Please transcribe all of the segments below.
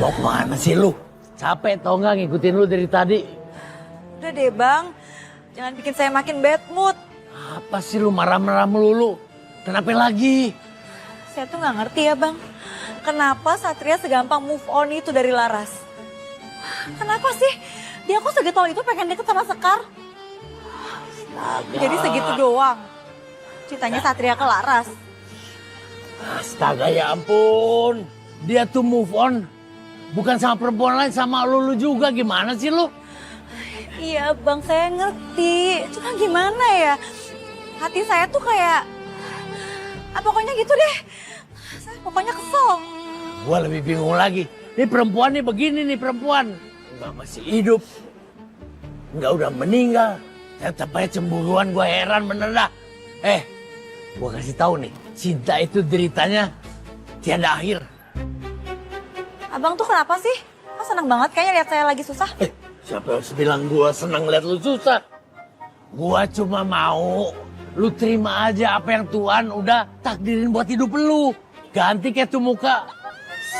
Mau kemana sih lu? Capek tau nggak ngikutin lu dari tadi? Udah deh bang, jangan bikin saya makin bad mood. Apa sih lu marah-marah melulu? Kenapa lagi? Saya tuh nggak ngerti ya bang, kenapa Satria segampang move on itu dari Laras? Kenapa sih? Dia kok segetol itu pengen deket sama Sekar? Astaga. Jadi segitu doang. Cintanya Satria ke Laras. Astaga ya ampun. Dia tuh move on. Bukan sama perempuan lain, sama lu juga. Gimana sih lu? Iya bang, saya ngerti. Cuma gimana ya? Hati saya tuh kayak... pokoknya gitu deh. Saya pokoknya kesel. Gua lebih bingung lagi. Ini perempuan nih begini nih perempuan. Enggak masih hidup. Enggak udah meninggal. Tetap aja cemburuan, gua heran bener dah. Gua kasih tahu nih. Cinta itu deritanya tiada akhir. Abang tuh kenapa sih? Kok seneng banget kayaknya lihat saya lagi susah. Siapa yang bilang gua senang lihat lu susah? Gua cuma mau lu terima aja apa yang Tuhan udah takdirin buat hidup lu. Ganti kayak tuh muka.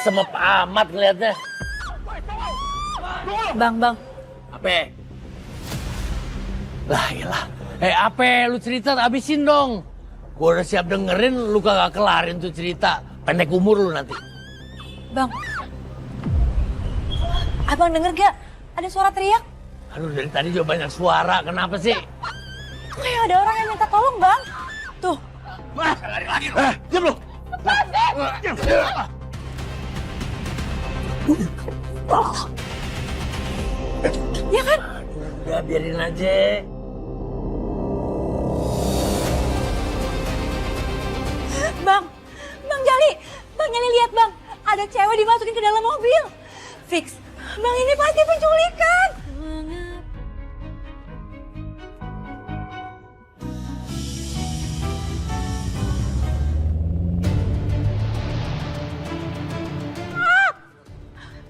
Semep amat ngeliatnya. Bang. Apa? Lah iyalah. Apa? Lu cerita habisin dong. Gua udah siap dengerin, lu kagak kelarin tuh cerita. Pendek umur lu nanti. Bang. Abang denger gak? Ada suara teriak. Aduh dari tadi juga banyak suara, kenapa sih? Kayak ada orang yang minta tolong bang. Tuh. Lari lagi. Diam lu. Diam. Ya kan? Udah biarin aja. Bang Jali lihat bang. Ada cewek dimasukin ke dalam mobil. Fix. Bang ini pasti penculikan.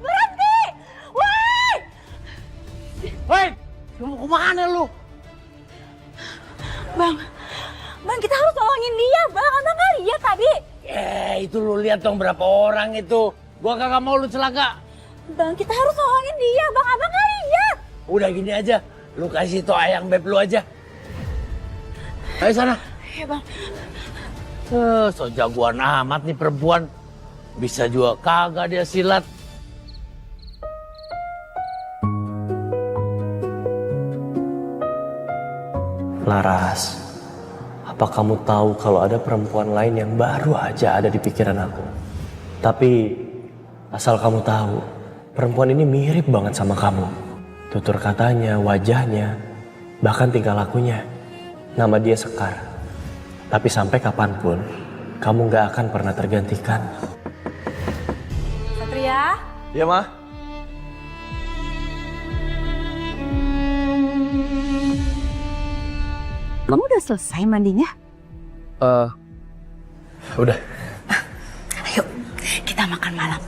Berhenti! Woi! Woi, mau kemana lu? Bang kita harus tolongin dia bang. Abang nggak lihat tadi? Itu lu lihat dong berapa orang itu. Gua kagak mau lu celaka. Bang kita harus tolongin dia bang. Abang nggak lihat? Udah gini aja, lu kasih tau ayang beb lu aja. Ayo sana. Iya bang. So jagoan amat nih perempuan. Bisa juga kagak dia silat. Laras, apa kamu tahu kalau ada perempuan lain yang baru aja ada di pikiran aku? Tapi asal kamu tahu, perempuan ini mirip banget sama kamu. Tutur katanya, wajahnya, bahkan tingkah lakunya. Nama dia Sekar. Tapi sampai kapanpun, kamu gak akan pernah tergantikan. Satria? Iya, Ma. Kamu udah selesai mandinya? Udah. Ayo, kita makan malam.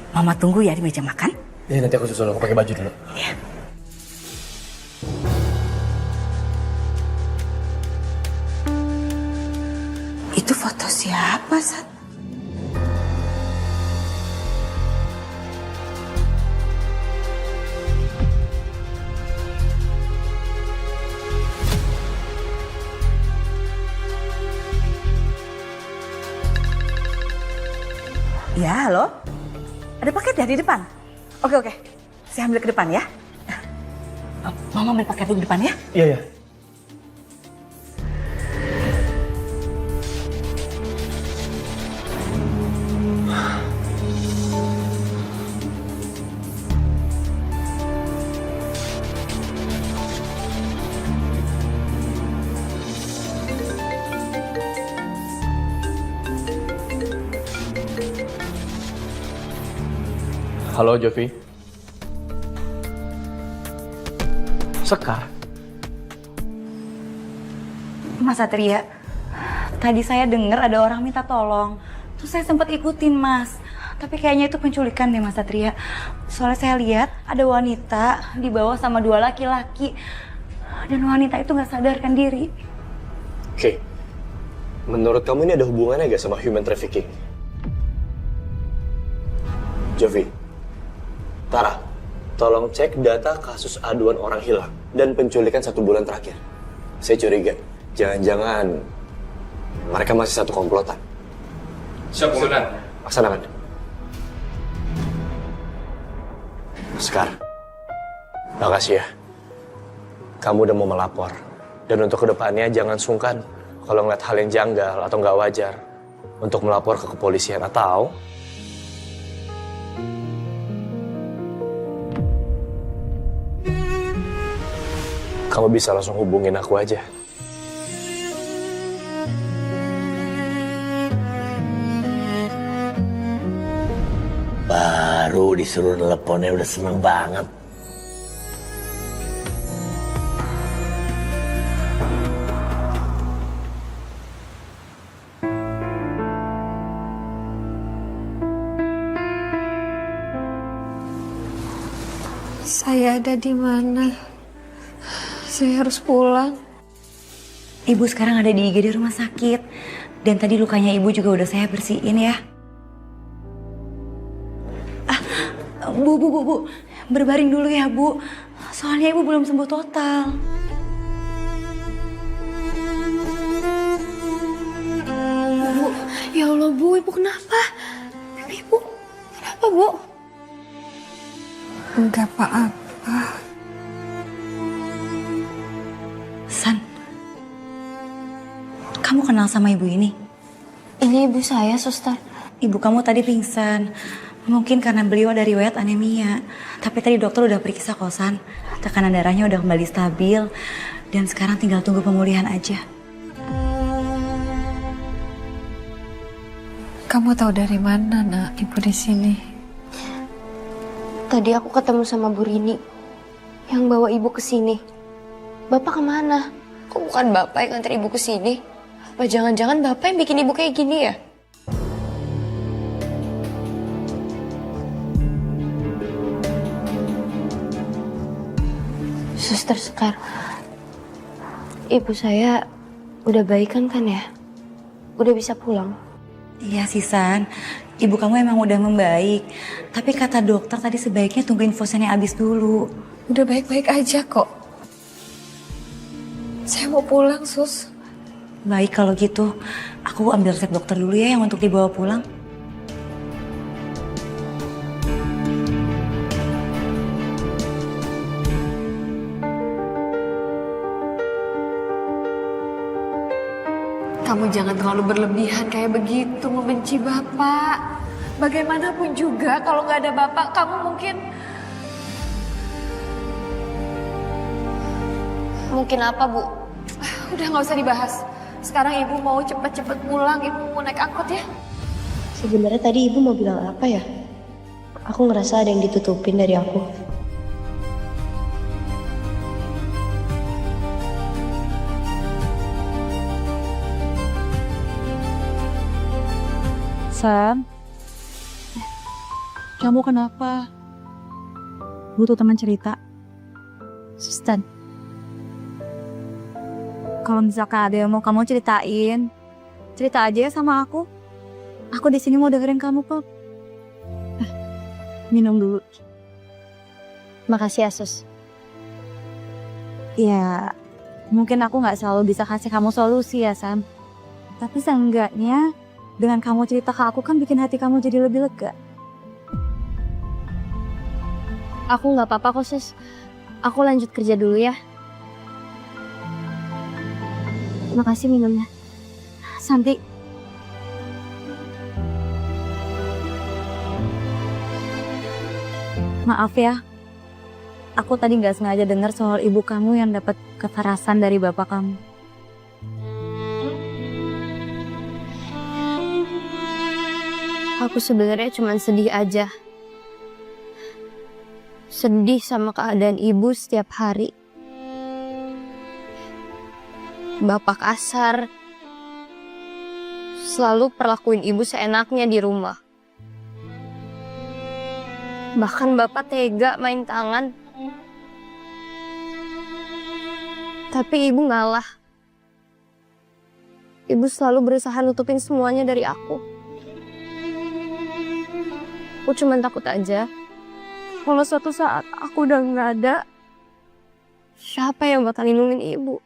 Mama tunggu ya di meja makan. Iya, nanti aku susul, aku pakai baju dulu. Iya. Itu foto siapa, Sat? Ya, halo? Ada paket ya di depan? Oke. Saya ambil ke depan ya. Mama ambil paket di depan ya. Iya. Halo, Jovi. Sekar? Mas Satria, tadi saya dengar ada orang minta tolong. Terus saya sempat ikutin mas. Tapi kayaknya itu penculikan deh Mas Satria. Soalnya saya lihat ada wanita dibawa sama dua laki-laki. Dan wanita itu nggak sadarkan diri. Oke. Menurut kamu ini ada hubungannya gak sama human trafficking? Jovi, Tara, tolong cek data kasus aduan orang hilang dan penculikan 1 bulan terakhir. Saya curiga, jangan-jangan mereka masih satu komplotan. Siap, Komandan. Laksanakan. Sekar, makasih ya. Kamu udah mau melapor. Dan untuk kedepannya jangan sungkan kalau ngeliat hal yang janggal atau nggak wajar untuk melapor ke kepolisian atau kamu bisa langsung hubungin aku aja. Baru disuruh teleponnya udah seneng banget. Saya ada di mana? Saya harus pulang. Ibu sekarang ada di IGD rumah sakit. Dan tadi lukanya ibu juga udah saya bersihin ya. Bu. Berbaring dulu ya, Bu. Soalnya ibu belum sembuh total. Bu, ya Allah Bu, Ibu kenapa? Ibu, kenapa Bu? Enggak apa-apa. San, kamu kenal sama ibu ini? Ini ibu saya, suster. Ibu kamu tadi pingsan. Mungkin karena beliau ada riwayat anemia. Tapi tadi dokter udah periksa kok, San. Tekanan darahnya udah kembali stabil. Dan sekarang tinggal tunggu pemulihan aja. Kamu tahu dari mana, Nak, Ibu di sini? Tadi aku ketemu sama Bu Rini yang bawa ibu ke sini. Bapak kemana? Kok bukan bapak yang nganter ibu ke sini? Apa jangan-jangan bapak yang bikin ibu kayak gini ya? Suster Sekar, ibu saya udah baikan kan ya? Udah bisa pulang? Iya sih, San. Ibu kamu emang udah membaik. Tapi kata dokter tadi sebaiknya tunggu infusannya habis dulu. Udah baik-baik aja kok. Saya mau pulang, Sus. Baik kalau gitu. Aku ambil resep dokter dulu ya yang untuk dibawa pulang. Kamu jangan terlalu berlebihan kayak begitu membenci Bapak. Bagaimanapun juga kalau nggak ada Bapak, kamu mungkin... Mungkin apa, Bu? Udah nggak usah dibahas. Sekarang Ibu mau cepet-cepet pulang, Ibu mau naik angkot ya? Sebenarnya tadi ibu mau bilang apa ya? Aku ngerasa ada yang ditutupin dari aku. Sam, kamu kenapa? Butuh teman cerita. Suster. Kalau misalkan ada yang mau kamu ceritain, cerita aja ya sama aku. Aku di sini mau dengerin kamu kok. Minum dulu. Makasih ya, Sus. Ya, mungkin aku nggak selalu bisa kasih kamu solusi ya, Sam. Tapi seenggaknya dengan kamu cerita ke aku kan bikin hati kamu jadi lebih lega. Aku nggak apa-apa kok, Sus. Aku lanjut kerja dulu ya. Makasih minumnya. Santi. Maaf ya. Aku tadi nggak sengaja dengar soal ibu kamu yang dapat kekerasan dari bapak kamu. Aku sebenarnya cuma sedih aja. Sedih sama keadaan ibu setiap hari. Bapak kasar. Selalu perlakuin ibu seenaknya di rumah. Bahkan bapak tega main tangan. Tapi ibu ngalah. Ibu selalu berusaha nutupin semuanya dari aku. Aku cuma takut aja Kalau suatu saat aku udah nggak ada, siapa yang bakal lindungin ibu?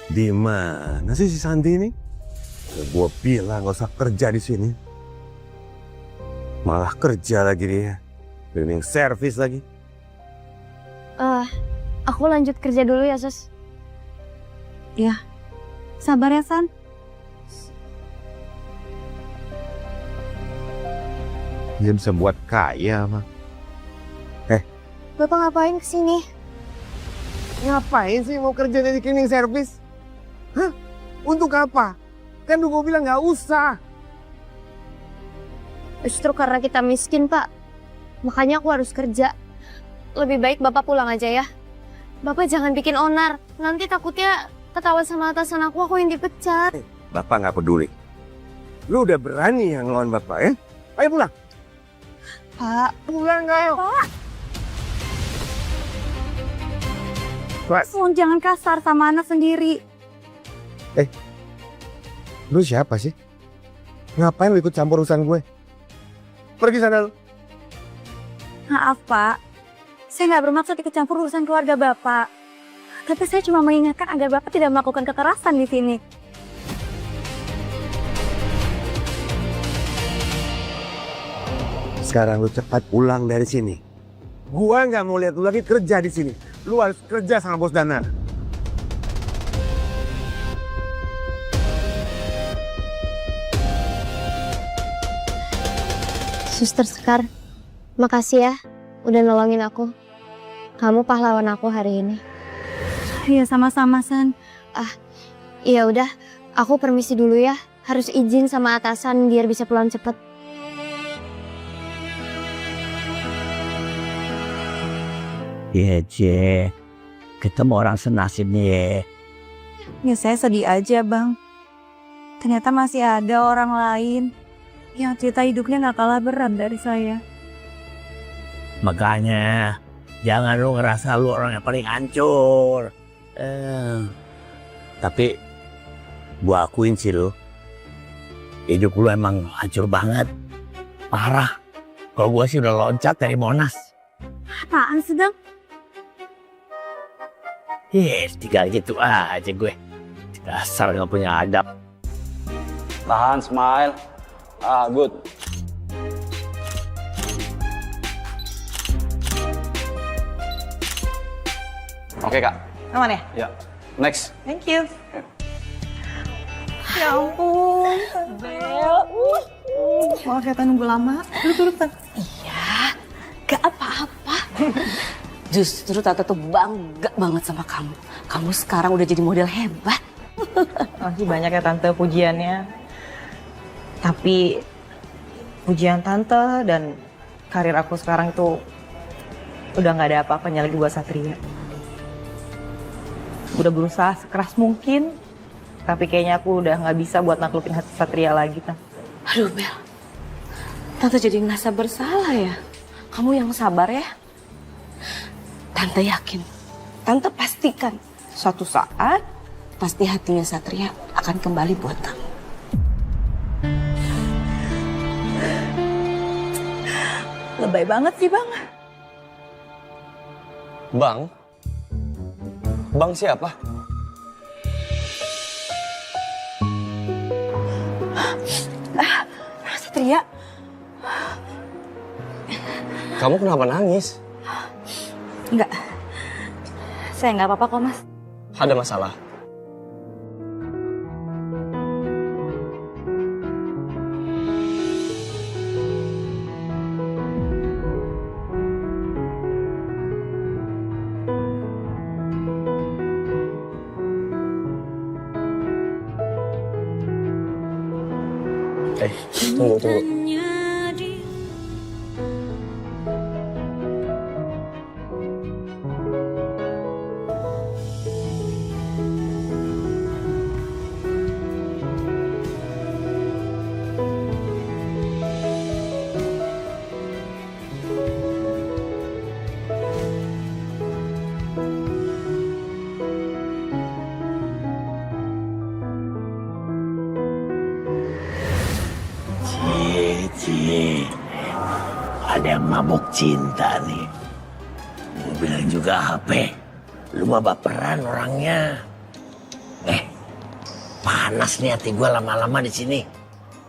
Di mana sih si Santi ini? Gue bilang gak usah kerja di sini. Malah kerja lagi dia. Cleaning service lagi. Aku lanjut kerja dulu ya, Sus. Ya, sabar ya, San. Dia bisa buat kaya mah. Bapak ngapain kesini? Ngapain sih mau kerja di cleaning service? Hah? Untuk apa? Kan gue bilang gak usah. Justru karena kita miskin, Pak. Makanya aku harus kerja. Lebih baik Bapak pulang aja ya. Bapak jangan bikin onar. Nanti takutnya ketahuan sama atasan aku yang dipecat. Bapak gak peduli. Lu udah berani yang ngelawan bapak ya? Ayo pulang. Pak. Pulang gak ayo? Pak. Jangan kasar sama anak sendiri. Lu siapa sih? Ngapain lu ikut campur urusan gue? Pergi sana lu. Maaf, Pak. Saya nggak bermaksud ikut campur urusan keluarga Bapak. Tapi saya cuma mengingatkan agar Bapak tidak melakukan kekerasan di sini. Sekarang lu cepat pulang dari sini. Gua nggak mau lihat lu lagi kerja di sini. Lu harus kerja sama bos Dana. Suster Sekar, makasih ya udah nolongin aku. Kamu pahlawan aku hari ini. Iya, sama-sama, San. Iya udah, aku permisi dulu ya. Harus izin sama atasan biar bisa pulang cepet. Iya, Cek. Ketemu orang senasib nih. Ya saya sedih aja, Bang. Ternyata masih ada orang lain yang cerita hidupnya nggak kalah berat dari saya. Makanya jangan lu ngerasa lu orang yang paling hancur. Tapi gua akuin sih lu, hidup lu emang hancur banget, parah. Kalau gua sih udah loncat dari Monas. Apaan sih, Bang? Tinggal gitu aja gue. Dasar nggak punya adab. Tahan, smile. Good. Oke, Kak. Aman ya? Ya. Next. Thank you. Ya ampun, Bel. Maaf ya, Tan, nunggu lama. Duduk, Tan. Iya, gak apa-apa. Justru Tante tuh bangga banget sama kamu. Kamu sekarang udah jadi model hebat. Masih banyak ya Tante pujiannya. Tapi pujian Tante dan karir aku sekarang itu udah gak ada apa-apanya lagi buat Satria. Udah berusaha sekeras mungkin, tapi kayaknya aku udah gak bisa buat naklupin hati Satria lagi, Tante. Aduh, Bel. Tante jadi ngerasa bersalah ya. Kamu yang sabar ya. Tante yakin, Tante pastikan suatu saat pasti hatinya Satria akan kembali buat kamu. Lebay banget sih, Bang. Bang? Bang siapa? Satria. Kamu kenapa nangis? Enggak. Saya nggak apa-apa kok, Mas. Ada masalah? Tunggu. Nih, ada yang mabuk cinta nih. Gue bilang juga HP. Lu mah baperan orangnya. Panas nih hati gue lama-lama di sini.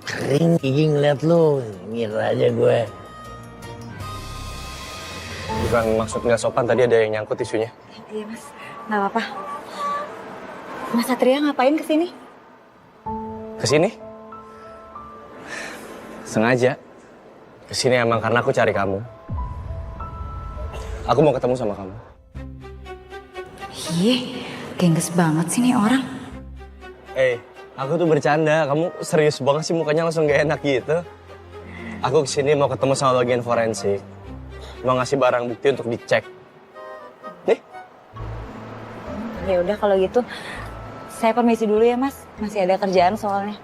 Kering gigi ngeliat lu. Ngira aja gue. Bukan maksud nggak sopan, tadi ada yang nyangkut isunya. Iya mas, nggak apa-apa. Mas Satria ngapain kesini? Kesini? Sengaja. Kesini emang karena aku cari kamu. Aku mau ketemu sama kamu. Ih, gengges banget sih nih orang. Aku tuh bercanda. Kamu serius banget sih, mukanya langsung gak enak gitu. Aku kesini mau ketemu sama bagian forensik. Mau ngasih barang bukti untuk dicek. Nih. Ya udah kalau gitu, saya permisi dulu ya mas. Masih ada kerjaan soalnya.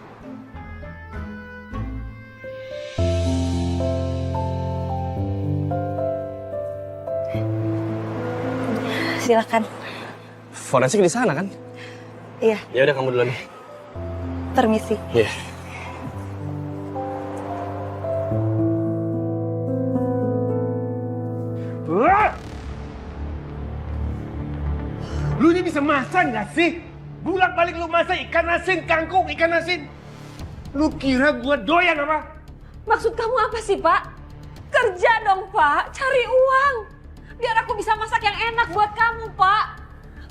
Silakan. Forensik di sana kan? Iya, Ya udah, kamu duluan. permisi. Iya. Lu ini bisa masak nggak sih? Bulak-balik lu masak ikan asin, kangkung, ikan asin. Lu kira gua doyan apa? Maksud kamu apa sih, Pak? Kerja dong, Pak. Cari uang. Biar aku bisa masak yang enak buat kamu, Pak.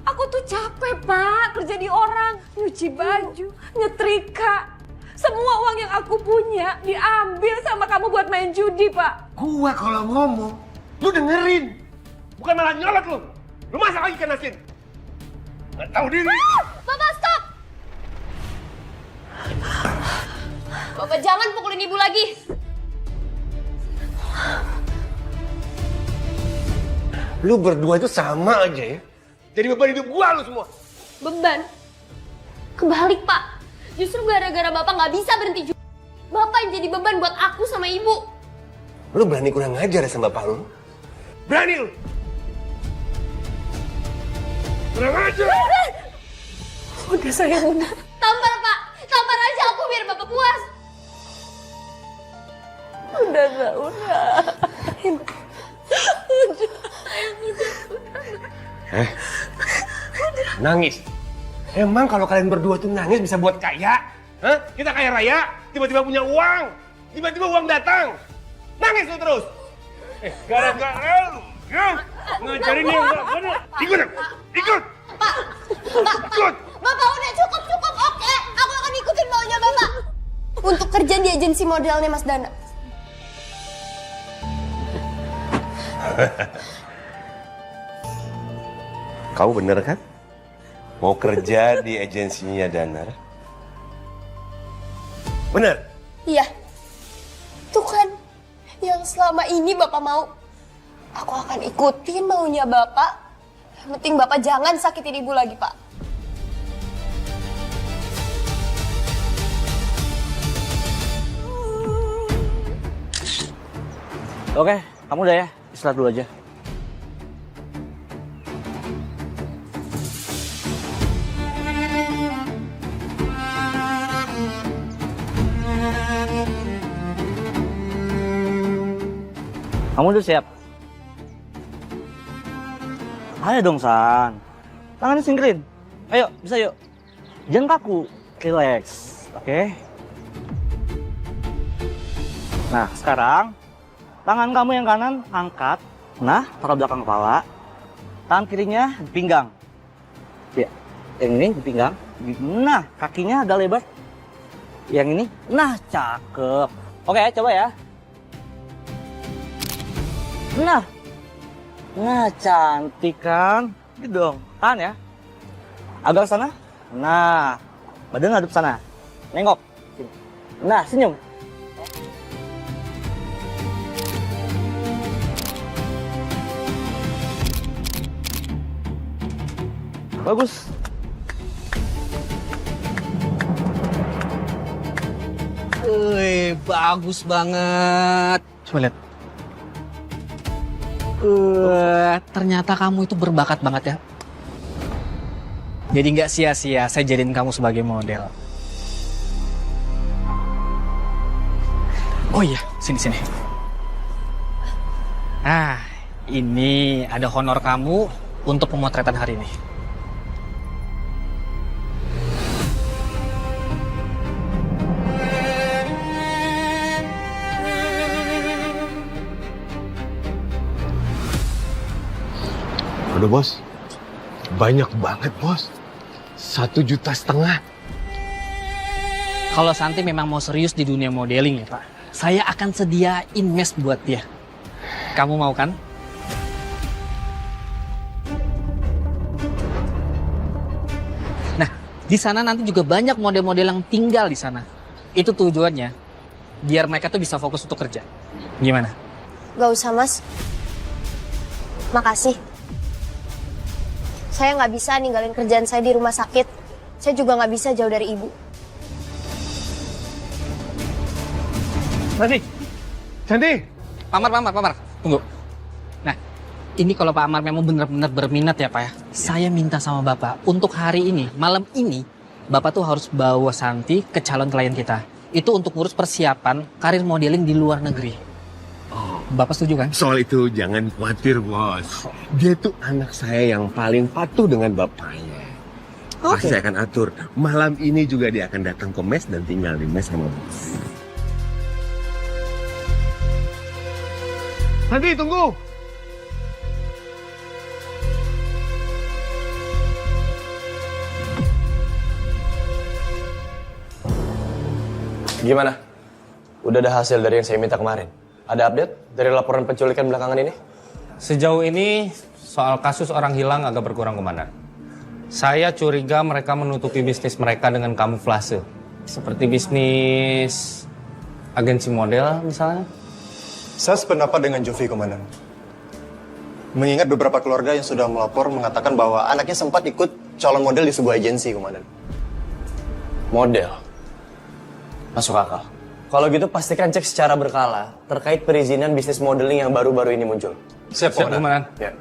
Aku tuh capek, Pak. Kerja di orang, nyuci baju, nyetrika. Semua uang yang aku punya diambil sama kamu buat main judi, Pak. Gua kalau ngomong, lu dengerin. Bukan malah nyolot lu. Lu masak lagi ikan asin. Nggak tahu diri. Bapak stop! Bapak jangan pukulin ibu lagi. Lu berdua itu sama aja ya. Jadi beban hidup gua lu semua. Beban? Kebalik, Pak. Justru gara-gara Bapak nggak bisa berhenti judi. Bapak yang jadi beban buat aku sama ibu. Lu berani kurang ngajar sama bapak lu? Berani lu? Kurang ajar! Udah sayang, udah. Tampar, Pak. Tampar aja aku biar Bapak puas. Udah, udah. Nangis? Emang kalau kalian berdua tuh nangis bisa buat kaya? Hah? Kita kaya raya, tiba-tiba punya uang. Tiba-tiba uang datang. Nangis lu terus. Gara-gara lu. Ya? Ngajarin yang gak bener. Ikut. Ikut. Pak. Bapak udah cukup. Oke, aku akan ikutin maunya Bapak. Untuk kerja di agensi modelnya Mas Dana. Kamu bener kan? Mau kerja di agensinya Danar? Bener? Iya. Tuh kan, yang selama ini Bapak mau. Aku akan ikutin maunya Bapak. Yang penting Bapak jangan sakitin ibu lagi, Pak. Oke, kamu udah ya, istirahat dulu aja. Kamu udah siap? Ayo dong, San. Tangannya singkirin. Ayo, bisa yuk. Jangan kaku, relax. Oke? Nah, sekarang tangan kamu yang kanan angkat. Nah, taruh belakang kepala. Tangan kirinya di pinggang. Ya, yang ini di pinggang. Nah, kakinya agak lebar. Yang ini, nah cakep. Oke, coba ya. Nah cantik kan? Gitu dong, tahan ya. Agak sana. Nah, badan ngadep sana. Nengok. Nah, senyum. Bagus. Bagus banget. Coba lihat. Ternyata kamu itu berbakat banget ya. Jadi nggak sia-sia saya jadiin kamu sebagai model. Oh iya, Sini. Nah, ini ada honor kamu untuk pemotretan hari ini. Udah bos, banyak banget bos. 1,5 juta. Kalau Santi memang mau serius di dunia modeling ya Pak, saya akan sediain mes buat dia. Kamu mau kan? Nah, di sana nanti juga banyak model-model yang tinggal di sana. Itu tujuannya, biar mereka tuh bisa fokus untuk kerja. Gimana? Gak usah, Mas. Makasih. Saya nggak bisa ninggalin kerjaan saya di rumah sakit. Saya juga nggak bisa jauh dari ibu. Santi. Pak Amar, tunggu. Nah, ini kalau Pak Amar memang benar-benar berminat ya Pak ya. Saya minta sama Bapak, untuk hari ini, malam ini, Bapak tuh harus bawa Santi ke calon klien kita. Itu untuk ngurus persiapan karir modeling di luar negeri. Bapak setuju kan? Soal itu jangan khawatir bos. Dia tuh anak saya yang paling patuh dengan bapaknya. Pasti saya akan atur. Malam ini juga dia akan datang ke mes dan tinggal di mes sama bos. Nanti tunggu. Gimana? Udah ada hasil dari yang saya minta kemarin? Ada update dari laporan penculikan belakangan ini? Sejauh ini soal kasus orang hilang agak berkurang, Komandan. Saya curiga mereka menutupi bisnis mereka dengan kamuflase. Seperti bisnis agensi model misalnya. Saya sependapat dengan Jovi, Komandan. Mengingat beberapa keluarga yang sudah melapor mengatakan bahwa anaknya sempat ikut calon model di sebuah agensi, Komandan. Model? Masuk akal. Kalau gitu pastikan cek secara berkala terkait perizinan bisnis modeling yang baru-baru ini muncul. Siap, Komandan. Ya.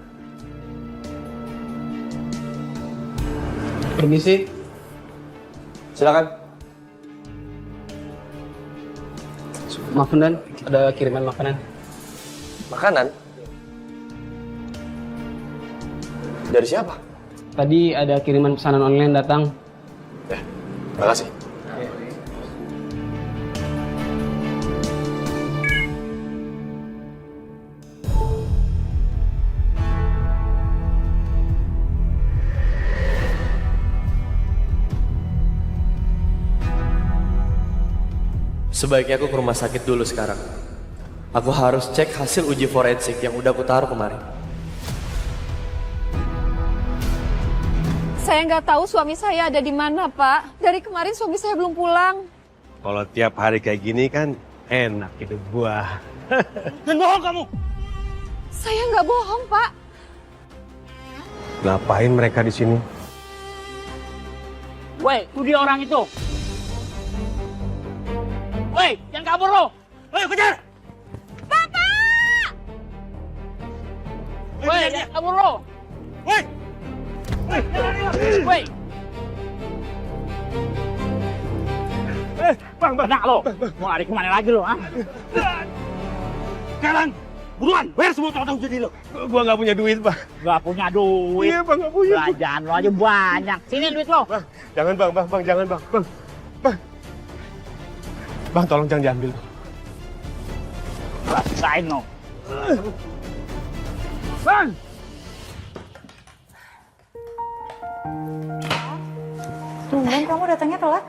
Permisi. Silakan. Maaf Komandan, ada kiriman makanan. Makanan? Dari siapa? Tadi ada kiriman pesanan online datang. Ya, makasih. Sebaiknya aku ke rumah sakit dulu sekarang. Aku harus cek hasil uji forensik yang udah aku taruh kemarin. Saya nggak tahu suami saya ada di mana, Pak. Dari kemarin suami saya belum pulang. Kalau tiap hari kayak gini kan enak hidup gua. Dan bohong kamu. Saya nggak bohong, Pak. Ngapain mereka di sini? Woi, itu dia orang itu. Woi, jangan kabur lo. Ayo kejar. Bapak! Woi, jangan kabur lo. Woi. Woi. Bang. Nah lo, mau lari kemana lagi lo, ah? Sekarang, buruan, bayar semua utang jadi lo. Gua nggak punya duit, Bang. Gak punya duit. Iya, Bang, nggak punya. Belanjaan lo aja banyak. Sini duit lo. Bang, jangan, Bang, jangan, Bang. Bang, tolong jangan diambil. Rasain lo. Bang! Tumben kamu datangnya telat?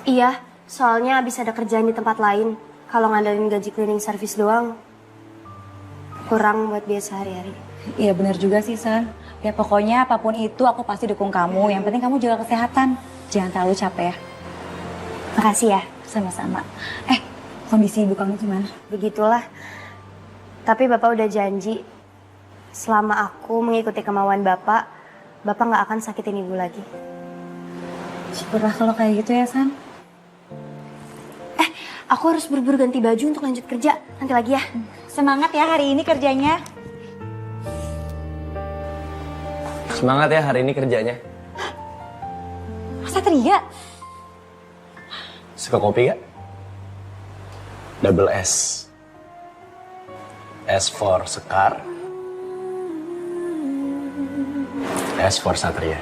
Iya, soalnya habis ada kerjaan di tempat lain. Kalau ngandelin gaji cleaning service doang, kurang buat biaya sehari-hari. Iya benar juga sih, San. Ya pokoknya apapun itu aku pasti dukung kamu. Yang penting kamu jaga kesehatan. Jangan terlalu capek ya. Makasih ya. Sama-sama. Kondisi ibu kamu gimana? Begitulah. Tapi Bapak udah janji, selama aku mengikuti kemauan Bapak nggak akan sakitin Ibu lagi. Syukurlah kalau kayak gitu ya, San. Aku harus buru-buru ganti baju untuk lanjut kerja. Nanti lagi ya. Semangat ya hari ini kerjanya. Semangat ya hari ini kerjanya. Satria. Suka kopi gak? Double S. S for Sekar. S for Satria.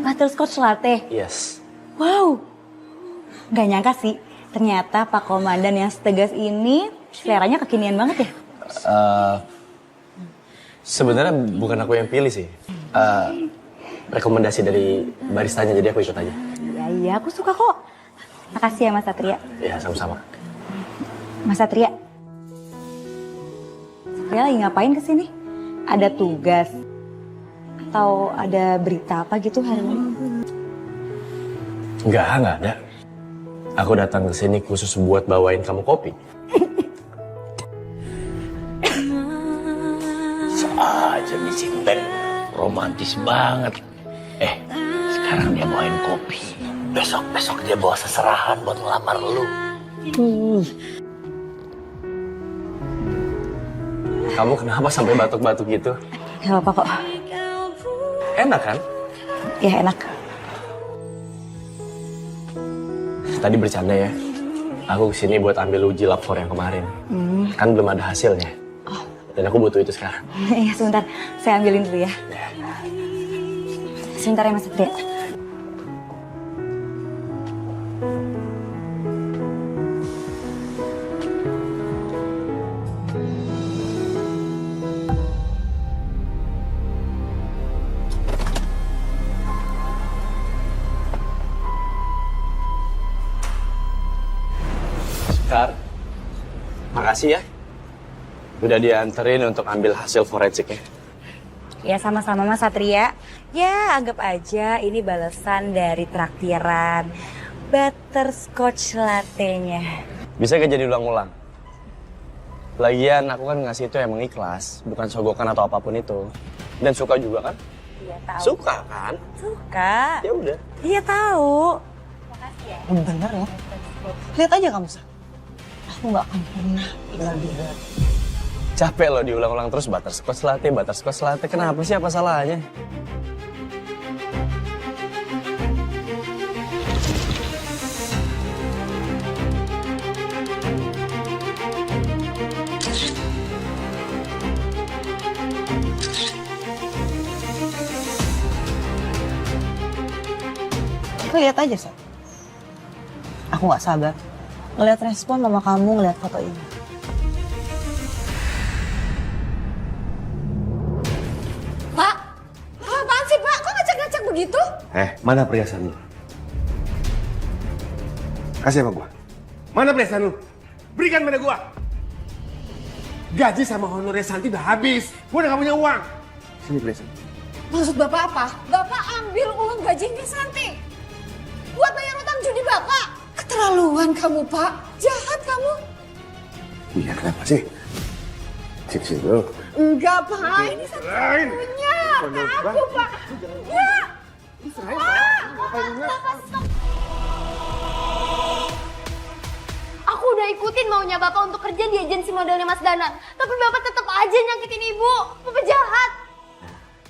Butterscotch latte. Yes. Wow. Gak nyangka sih, ternyata Pak Komandan yang setegas ini seleranya kekinian banget ya. Sebenarnya bukan aku yang pilih sih. Rekomendasi dari baristanya, jadi aku ikut aja. Iya, aku suka kok. Makasih ya Mas Satria. Ya, sama-sama. Mas Satria. Satria lagi ngapain kesini? Ada tugas? Atau ada berita apa gitu hari ini? Enggak ada. Aku datang ke sini khusus buat bawain kamu kopi. Aja nih Sinten, romantis banget. Sekarang dia bawain kopi. Besok dia bawa seserahan buat ngelamar lu. Kamu kenapa sampai batuk-batuk gitu? Gak apa-apa kok. Enak kan? Ya enak. Tadi bercanda ya. Aku kesini buat ambil uji lapor yang kemarin. Kan belum ada hasilnya. Dan aku butuh itu sekarang. Iya sebentar, saya ambilin dulu ya. Sebentar ya Mas Satria. Sekar, makasih ya. Udah dianterin untuk ambil hasil forensiknya. Ya sama-sama Mas Satria. Ya anggap aja ini balasan dari traktiran butterscotch latte-nya. Bisa gak jadi ulang-ulang? Lagian aku kan ngasih itu emang ikhlas, bukan sogokan atau apapun itu. Dan suka juga kan? Iya tahu. Suka kan? Suka. Ya udah. Iya tahu. Bener ya. Lihat aja kamu, Sa. Aku nggak akan pernah tinggal diam. Capek loh diulang-ulang terus butterscotch latte. Kenapa sih, apa salahnya? Lihat aja, Sa. Aku nggak sabar ngeliat respon mama kamu ngeliat foto ini. Pak, apaan sih Pak? Kok ngacak-ngacak begitu? Mana perhiasanmu? Kasih sama gua. Mana perhiasan lu? Berikan pada gua. Gaji sama honornya Santi udah habis. Gua udah gak punya uang. Sini perhiasan. Maksud Bapak apa? Bapak ambil uang gajinya Santi. Buat bayar utang judi Bapak. Keterlaluan kamu, Pak. Jahat kamu. Iya, kenapa sih? Sini dulu. Enggak, Pak. Ini satu-satunya. Aku, Pak. Enggak. Aku udah ikutin maunya Bapak untuk kerja di agensi modelnya Mas Danan. Tapi Bapak tetap aja nyakitin Ibu. Bapak jahat.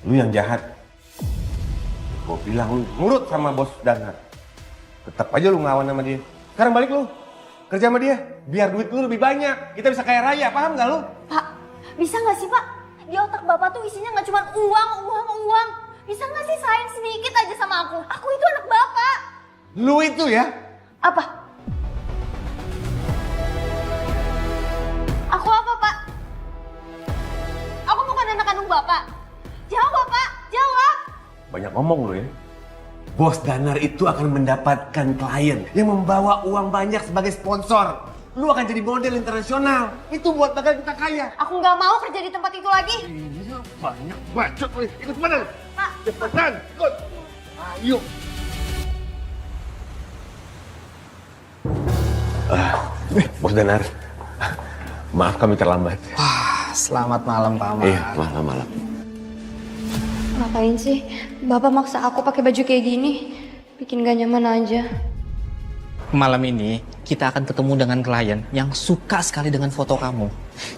Lu yang jahat. Gua bilang lu nurut sama bos Danar. Tetap aja lu ngelawan sama dia. Sekarang balik lu. Kerja sama dia. Biar duit lu lebih banyak. Kita bisa kaya raya, paham gak lu? Pak, bisa nggak sih Pak? Di otak Bapak tuh isinya nggak cuma uang. Bisa nggak sih sayang sedikit aja sama aku? Aku itu anak Bapak. Lu itu ya? Apa? Aku apa, Pak? Aku bukan anak kandung Bapak. Jawab, Pak. Jawab. Banyak ngomong lu ya. Bos Danar itu akan mendapatkan klien yang membawa uang banyak sebagai sponsor. Lu akan jadi model internasional. Itu buat bakal kita kaya. Aku nggak mau kerja di tempat itu lagi. Iya, banyak bacot. Ikut mana lu? Pak. Cepetan, ikut. Ayo. Bos Danar. Maaf kami terlambat. Wah, selamat malam Pak Amar. Iya, malam. Ngapain sih? Bapak maksa aku pakai baju kayak gini. Bikin gak nyaman aja. Malam ini kita akan ketemu dengan klien yang suka sekali dengan foto kamu.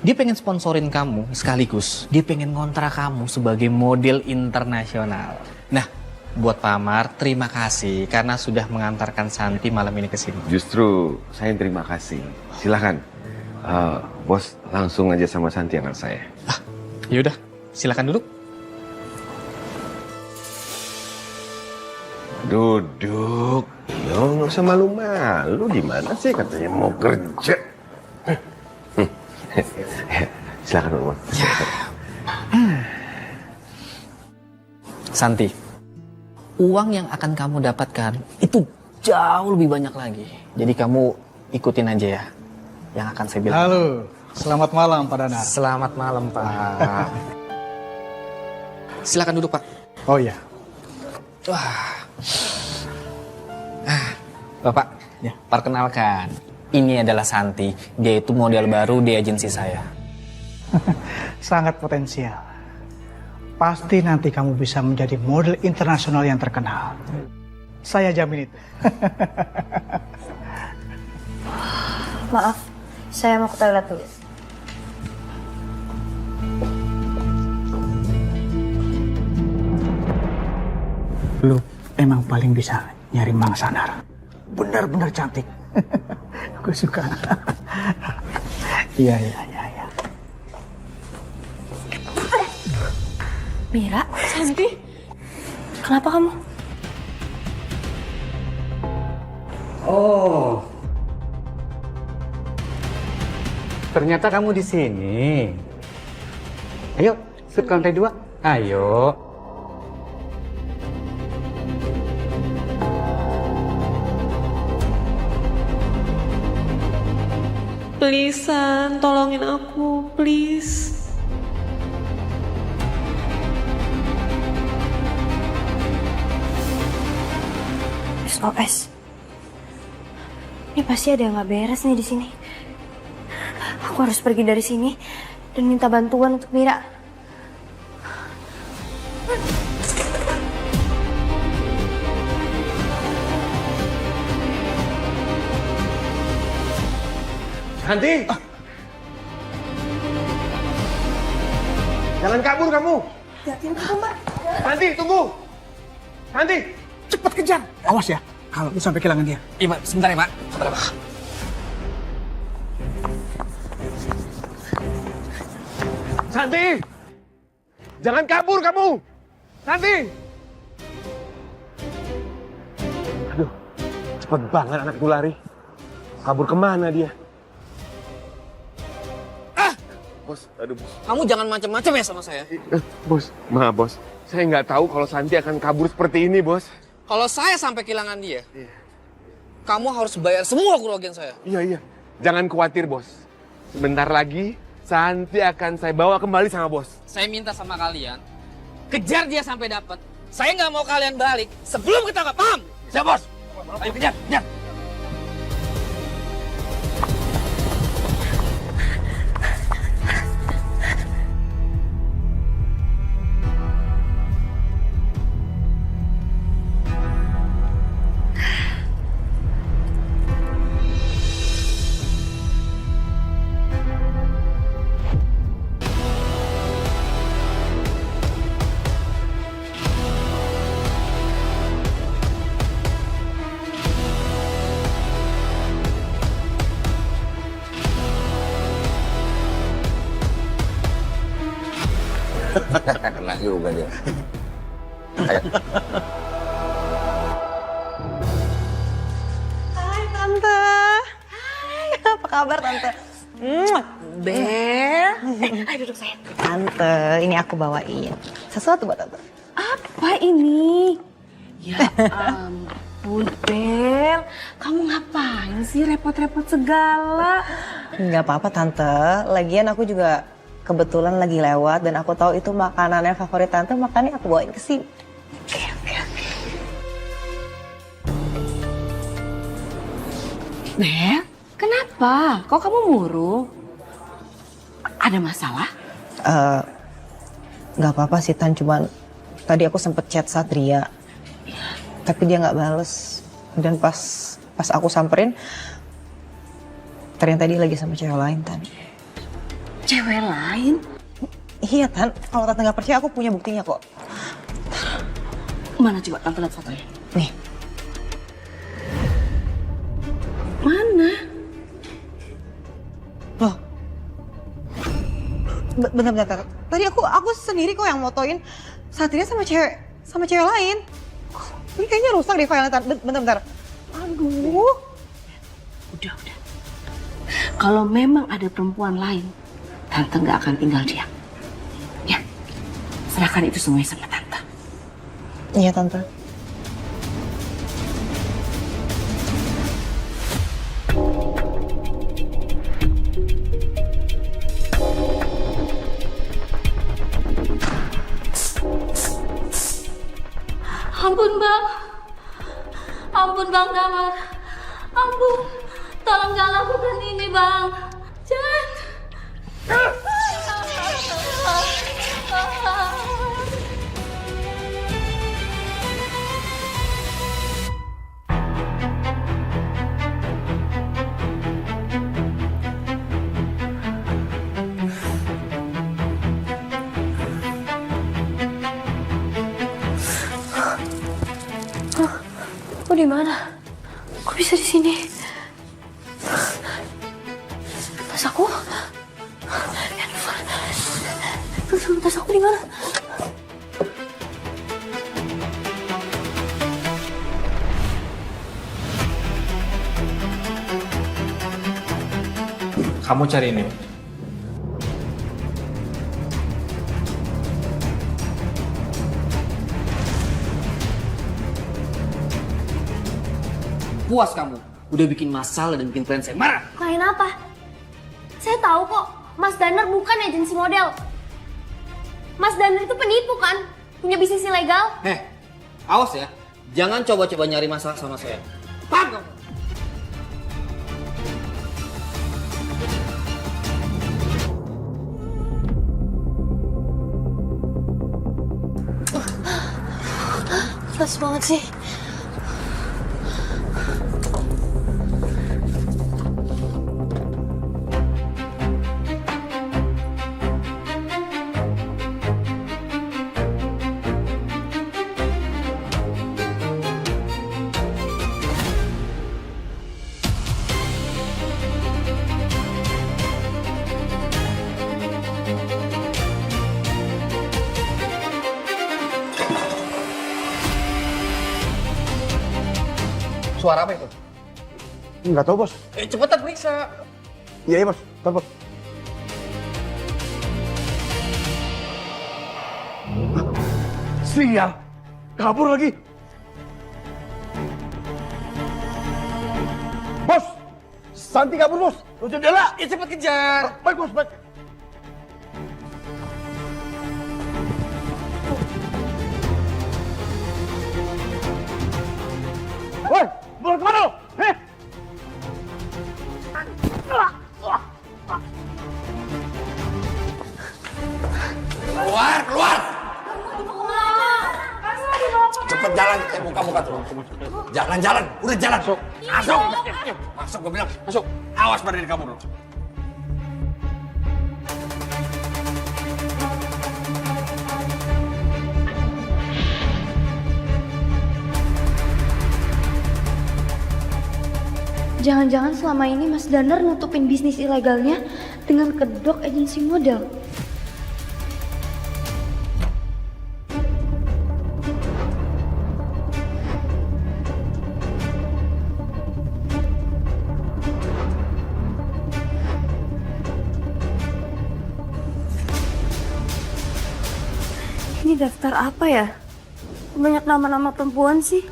Dia pengen sponsorin kamu sekaligus dia pengen ngontrak kamu sebagai model internasional. Nah, buat Pak Amar, terima kasih karena sudah mengantarkan Santi malam ini ke sini. Justru saya yang terima kasih. Silahkan, bos langsung aja sama Santi anak saya. Yaudah, silakan duduk. Duduk. Yo, nggak usah malu-malu. Di mana sih katanya mau kerja? Silakan dulu, Bos. Santi, uang yang akan kamu dapatkan itu jauh lebih banyak lagi. Jadi kamu ikutin aja ya yang akan saya bilang. Halo, selamat malam Pak Danar. Selamat malam Pak. Silakan duduk Pak. Oh iya. Wah. Bapak, ya, perkenalkan. Ini adalah Santi. Dia itu model baru di agensi saya. Sangat potensial. Pasti nanti kamu bisa menjadi model internasional yang terkenal. Saya jamin itu. Maaf, saya mau ke toilet dulu. Lu emang paling bisa nyari Mang Sanar. Benar-benar cantik. Gue suka. Iya. Mira, Santi, kenapa kamu? Oh, ternyata kamu di sini. Ayo, shoot ke lantai 2. Ayo. Please, San, tolongin aku, please. SOS. Ini pasti ada yang nggak beres nih di sini. Aku harus pergi dari sini dan minta bantuan untuk Mira. Santi! Jangan kabur kamu! Santi, tunggu! Santi! Cepat kejar! Awas ya, kalau lu sampai kehilangan dia. Iya Pak, sebentar ya Pak. Sebentar Pak. Santi! Jangan kabur kamu! Santi! Aduh, cepet banget anak itu lari. Kabur kemana dia? Bos, aduh bos. Kamu jangan macam-macam ya sama saya. Bos, maaf bos. Saya nggak tahu kalau Santi akan kabur seperti ini bos. Kalau saya sampai kehilangan dia, kamu harus bayar semua kerugian saya. Iya. Jangan khawatir bos. Sebentar lagi Santi akan saya bawa kembali sama bos. Saya minta sama kalian, kejar dia sampai dapat. Saya nggak mau kalian balik sebelum ketangkap, paham? Siap bos. Ayo kejar. Kena juga dia. Ayo. Hai Tante. Hai, apa kabar Tante? Bel. Ayo duduk sayang. Tante, ini aku bawain sesuatu buat Tante. Apa ini? Ya ampun, Bel. Kamu ngapain sih repot-repot segala? Nggak apa-apa Tante, lagian aku juga kebetulan lagi lewat dan aku tahu itu makanannya favorit Tante, makanya aku bawain ke sini. Oke. Bel, kenapa? Kok kamu murung? Ada masalah? Nggak apa-apa sih Tan, cuman tadi aku sempet chat Satria, tapi dia nggak bales. Dan pas aku samperin, ternyata dia lagi sama cewek lain Tan. Cewek lain? Iya Tan, kalau Tante nggak percaya aku punya buktinya kok. Mana coba tante lihat fotonya? Nih. Mana? Loh. Bentar. Tadi aku sendiri kok yang motoin Satria sama cewek lain. Ini kayaknya rusak deh filenya. Bentar. Aduh. Udah. Kalau memang ada perempuan lain, tante nggak akan tinggal diam. Ya, serahkan itu semuanya sama tante. Iya, tante. Ampun bang Damar, ampun, tolong jangan lakukan ini bang, jangan. Aku di mana? Kok bisa di sini? Tas aku? Tas aku di mana? Kamu cari ini. Puas kamu, udah bikin masalah dan bikin klien saya marah. Klien apa? Saya tahu kok, Mas Danar bukan agensi model. Mas Danar itu penipu kan? Punya bisnis ilegal. Awas ya, jangan coba-coba nyari masalah sama saya. Paham kamu? Keras banget sih. Suara apa itu? Nggak tahu, Bos. Cepetan periksa. Iya, Bos. Ntar, Bos. Sial. Kabur lagi. Bos! Santi kabur, Bos. Lo jendela. Ya cepet kejar. Baik, Bos. Baik. Woi! Mau kemana lo? Keluar! Cepet jalan, muka tuh. Jalan, udah jalan. Masuk, gue bilang. Masuk. Awas pada diri kamu dulu. Jangan-jangan selama ini Mas Danar nutupin bisnis ilegalnya dengan kedok agensi model. Ini daftar apa ya? Banyak nama-nama perempuan sih.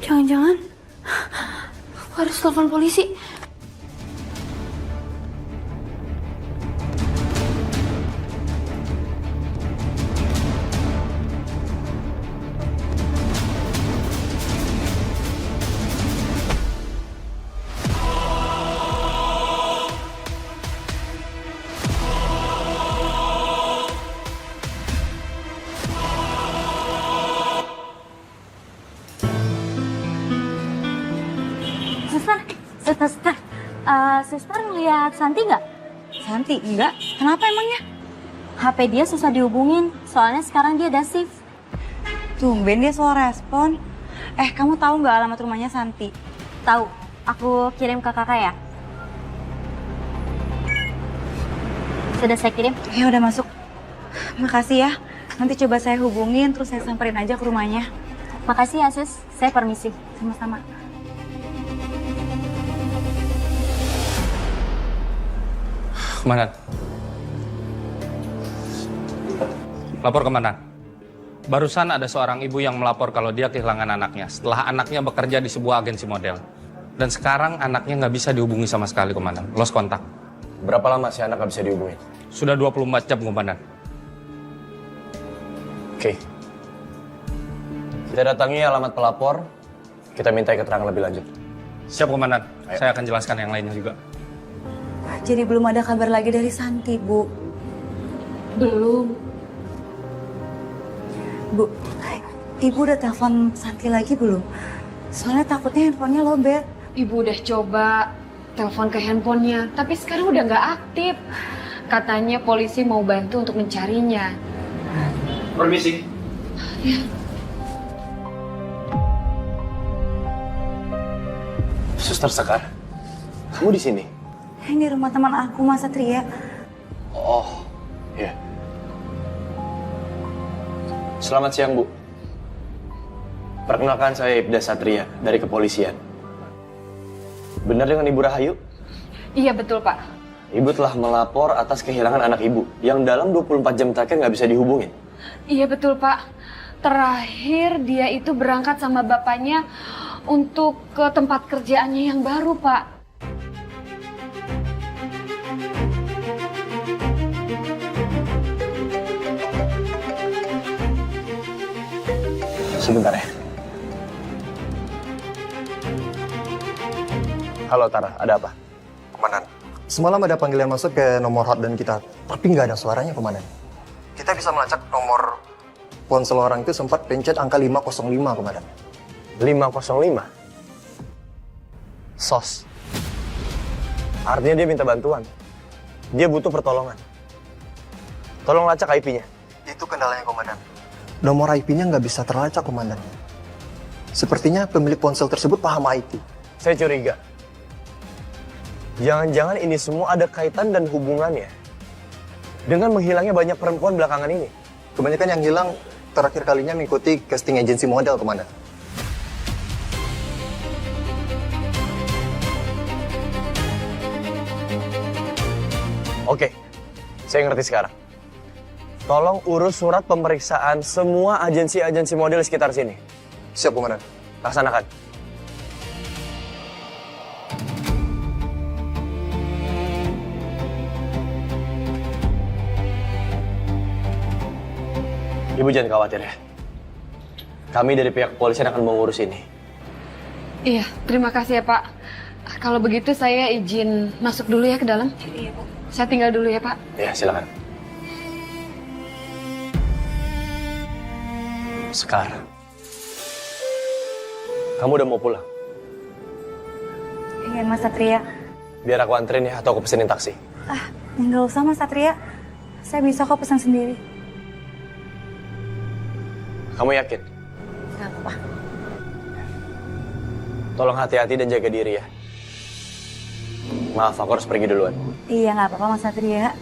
Jangan-jangan aku harus telepon polisi. Suster ngeliat Santi nggak? Santi? Enggak. Kenapa emangnya? HP dia susah dihubungin, soalnya sekarang dia ada shift. Tumben dia soal respon. Kamu tahu nggak alamat rumahnya Santi? Tahu, aku kirim ke kakak ya. Sudah saya kirim. Ya udah masuk. Makasih ya. Nanti coba saya hubungin, terus saya samperin aja ke rumahnya. Makasih ya sus, saya permisi. Sama-sama. Komandan. Lapor komandan. Barusan ada seorang ibu yang melapor kalau dia kehilangan anaknya setelah anaknya bekerja di sebuah agensi model. Dan sekarang anaknya nggak bisa dihubungi sama sekali, komandan. Lost kontak. Berapa lama sih anak nggak bisa dihubungin? Sudah 24 jam, komandan. Oke. Kita datangi alamat pelapor, kita minta keterangan lebih lanjut. Siap, komandan. Saya akan jelaskan yang lainnya juga. Jadi belum ada kabar lagi dari Santi, Bu. Belum. Bu, Ibu udah telepon Santi lagi belum? Soalnya takutnya handphonenya lobet. Ibu udah coba telepon ke handphonenya, tapi sekarang udah nggak aktif. Katanya polisi mau bantu untuk mencarinya. Permisi. Ya. Suster Sekar, kamu di sini? Ini rumah teman aku, Mas Satria. Oh, iya. Selamat siang, Bu. Perkenalkan, saya Ibda Satria dari kepolisian. Benar dengan Ibu Rahayu? Iya betul, Pak. Ibu telah melapor atas kehilangan anak Ibu yang dalam 24 jam terakhir nggak bisa dihubungin. Iya betul, Pak. Terakhir dia itu berangkat sama bapaknya untuk ke tempat kerjaannya yang baru, Pak. Sebentar ya. Halo Tara, ada apa? Komandan, semalam ada panggilan masuk ke nomor hotline kita, tapi nggak ada suaranya, Komandan. Kita bisa melacak nomor ponsel orang itu sempat pencet angka 505, Komandan. 505? SOS. Artinya dia minta bantuan. Dia butuh pertolongan. Tolong lacak IP-nya. Itu kendalanya, Komandan. Nomor IP-nya nggak bisa terlacak, Komandan. Sepertinya pemilik ponsel tersebut paham IT. Saya curiga. Jangan-jangan ini semua ada kaitan dan hubungannya dengan menghilangnya banyak perempuan belakangan ini. Kebanyakan yang hilang terakhir kalinya mengikuti casting agensi model, Komandan. Oke, saya ngerti sekarang. Tolong urus surat pemeriksaan semua agensi-agensi model di sekitar sini. Siap, Komandan. Laksanakan. Ibu jangan khawatir ya. Kami dari pihak kepolisian akan mengurus ini. Iya, terima kasih ya, Pak. Kalau begitu saya izin masuk dulu ya ke dalam. Iya, Bu. Saya tinggal dulu ya, Pak. Ya, silakan. Sekarang. Kamu udah mau pulang? Iya, Mas Satria. Biar aku anterin ya, atau aku pesenin taksi. Nggak usah, Mas Satria. Saya bisa kok pesan sendiri. Kamu yakin? Nggak apa-apa. Tolong hati-hati dan jaga diri ya. Maaf, aku harus pergi duluan. Iya, nggak apa-apa, Mas Satria.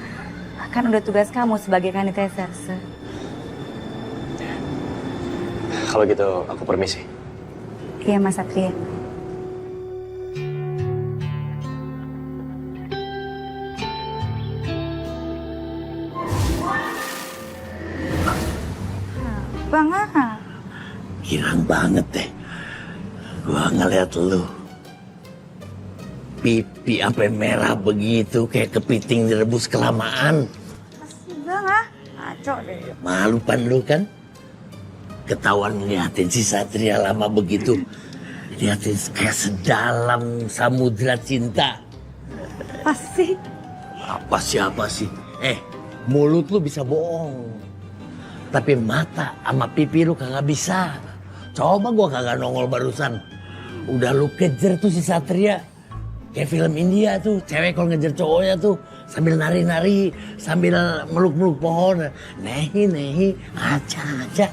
Kan udah tugas kamu sebagai kandidat reserse. Kalau gitu, aku permisi. Iya, Mas Satria. Bang, Girang banget deh. Gua ngeliat lu. Pipi sampai merah begitu kayak kepiting direbus kelamaan. Bang, ngaco deh. Malu pan lu kan? Ketahuan ngeliatin si Satria lama begitu. Liatin kayak sedalam samudra cinta. Apa sih? Apa sih? Mulut lu bisa bohong. Tapi mata sama pipi lu kagak bisa. Coba gua kagak nongol barusan. Udah lu kejar tuh si Satria. Kayak film India tuh. Cewek kalau ngejar cowoknya tuh. Sambil nari-nari. Sambil meluk-meluk pohon. Nehi, aja.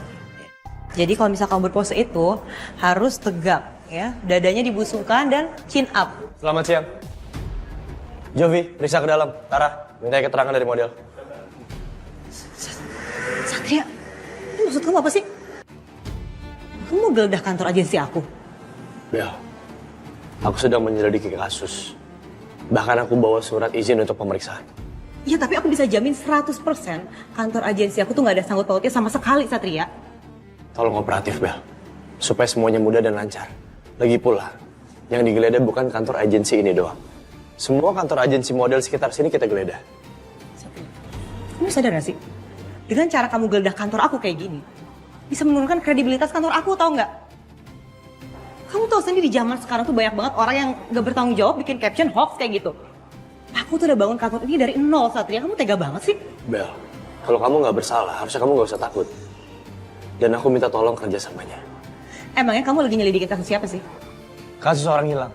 Jadi kalau misal kamu berpose itu harus tegak ya, dadanya dibusungkan dan chin up. Selamat siang. Jovi, periksa ke dalam. Tara, minta keterangan dari model. Satria, ini maksud kamu apa sih? Kamu mau geledah kantor agensi aku? Bel, aku sedang menyelidiki kasus. Bahkan aku bawa surat izin untuk pemeriksaan. Iya, tapi aku bisa jamin 100% kantor agensi aku tuh nggak ada sangkut pautnya sama sekali, Satria. Tolong kooperatif, Bel. Supaya semuanya mudah dan lancar. Lagi pula, yang digeledah bukan kantor agensi ini doang. Semua kantor agensi model sekitar sini kita geledah. Kamu sadar gak sih? Dengan cara kamu geledah kantor aku kayak gini, bisa menurunkan kredibilitas kantor aku, tau nggak? Kamu tahu sendiri di zaman sekarang tuh banyak banget orang yang gak bertanggung jawab bikin caption hoax kayak gitu. Aku tuh udah bangun kantor ini dari nol, Satria. Kamu tega banget sih. Bel, kalau kamu nggak bersalah, harusnya kamu nggak usah takut. Dan aku minta tolong kerjasamanya. Emangnya kamu lagi nyelidikin kasus siapa sih? Kasus orang hilang.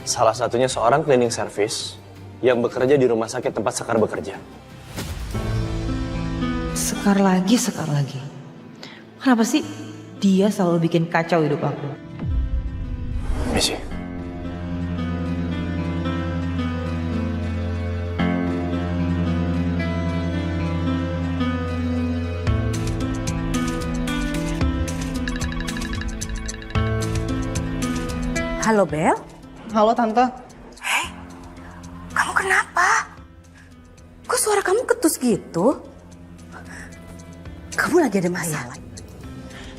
Salah satunya seorang cleaning service yang bekerja di rumah sakit tempat Sekar bekerja. Sekar lagi. Kenapa sih dia selalu bikin kacau hidup aku? Misi. Halo Bel. Halo Tante. Kamu kenapa? Kok suara kamu ketus gitu? Kamu lagi ada masalah?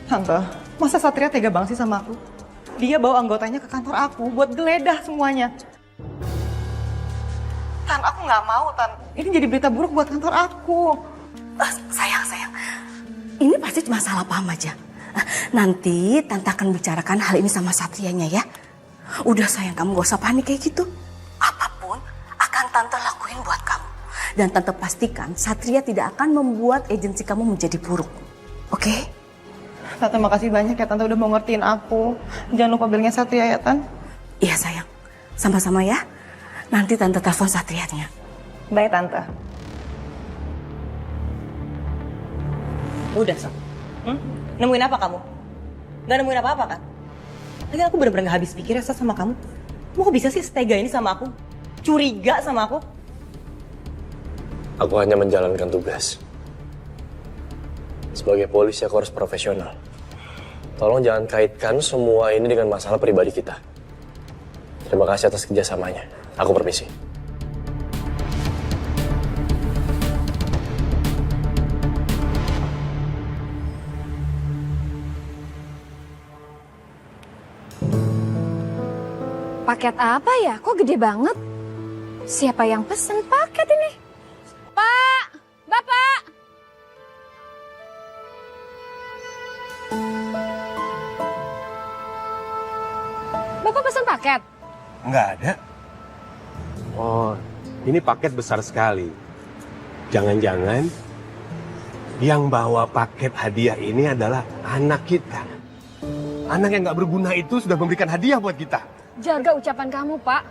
Tante, masa Satria tega banget sih sama aku? Dia bawa anggotanya ke kantor aku buat geledah semuanya. Tan, aku nggak mau, Tan. Ini jadi berita buruk buat kantor aku. Sayang. Ini pasti cuma salah paham aja. Nanti Tante akan bicarakan hal ini sama Satrianya ya. Udah sayang, kamu gak usah panik kayak gitu. Apapun akan Tante lakuin buat kamu. Dan Tante pastikan Satria tidak akan membuat agensi kamu menjadi buruk. Oke? Tante makasih banyak ya Tante udah mau ngertiin aku. Jangan lupa bilangnya Satria ya Tan. Iya sayang, sama-sama ya. Nanti Tante telepon Satrianya. Baik Tante. Udah Sat. Nemuin apa kamu? Gak nemuin apa-apa kan? Lagi aku bener-bener gak habis pikir ya Sat sama kamu. Kamu kok bisa sih setega ini sama aku? Curiga sama aku? Aku hanya menjalankan tugas. Sebagai polisi aku harus profesional. Tolong jangan kaitkan semua ini dengan masalah pribadi kita. Terima kasih atas kerjasamanya. Aku permisi. Paket apa ya? Kok gede banget? Siapa yang pesen paket ini? Pak! Bapak! Bapak pesen paket? Nggak ada. Oh, ini paket besar sekali. Jangan-jangan yang bawa paket hadiah ini adalah anak kita. Anak yang nggak berguna itu sudah memberikan hadiah buat kita. Jaga ucapan kamu, Pak.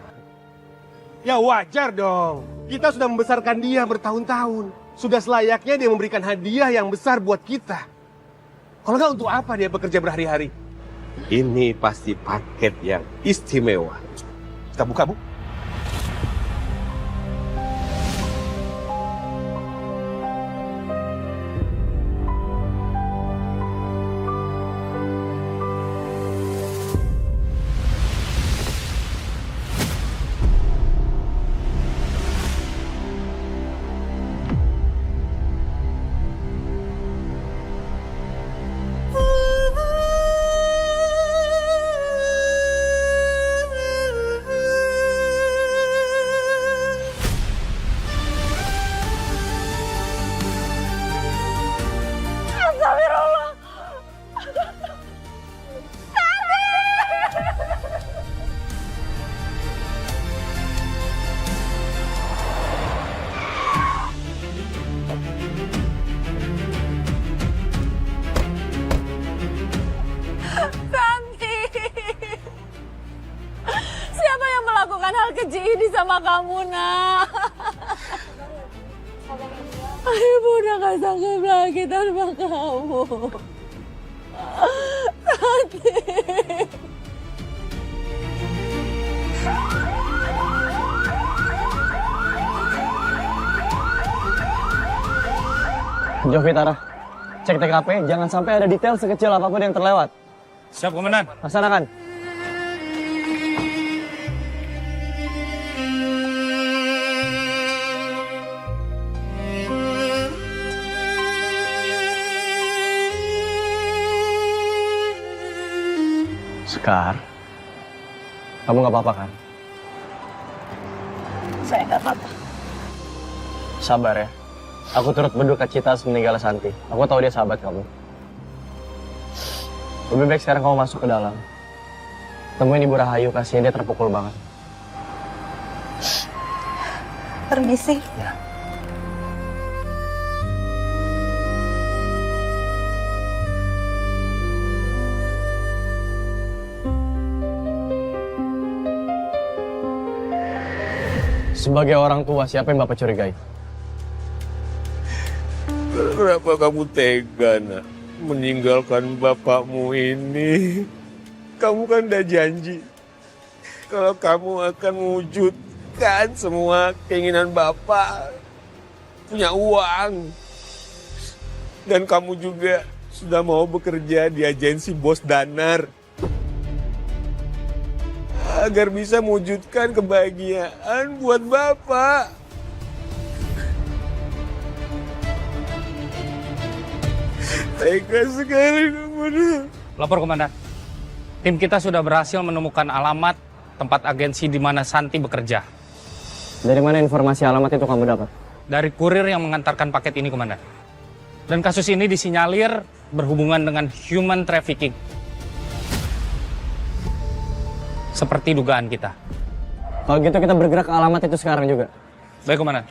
Ya wajar dong. Kita sudah membesarkan dia bertahun-tahun. Sudah selayaknya dia memberikan hadiah yang besar buat kita. Kalau nggak, untuk apa dia bekerja berhari-hari? Ini pasti paket yang istimewa. Kita buka, Bu. Keji ini sama kamu, nak. Ibu udah gak sanggup lagi tanpa kamu. Santi. Jovi Tara, cek TKP, jangan sampai ada detail sekecil apapun yang terlewat. Siap, Komandan. Laksanakan. Sekar, kamu nggak apa-apa kan? Saya nggak apa-apa. Sabar ya. Aku turut berduka cita atas meninggalnya Santi. Aku tahu dia sahabat kamu. Lebih baik sekarang kamu masuk ke dalam. Temuin Ibu Rahayu, kasihan dia terpukul banget. Permisi. Ya. Sebagai orang tua, siapa yang Bapak curigai? Kenapa kamu tega, nak? Meninggalkan bapakmu ini. Kamu kan udah janji kalau kamu akan mewujudkan semua keinginan bapak. Punya uang. Dan kamu juga sudah mau bekerja di agensi Bos Danar. Agar bisa mewujudkan kebahagiaan buat bapak. Tega sekali kamu. Lapor, Komandan. Tim kita sudah berhasil menemukan alamat tempat agensi di mana Santi bekerja. Dari mana informasi alamat itu kamu dapat? Dari kurir yang mengantarkan paket ini, Komandan. Dan kasus ini disinyalir berhubungan dengan human trafficking. Seperti dugaan kita. Kalau gitu kita bergerak ke alamat itu sekarang juga. Baik, Komandan.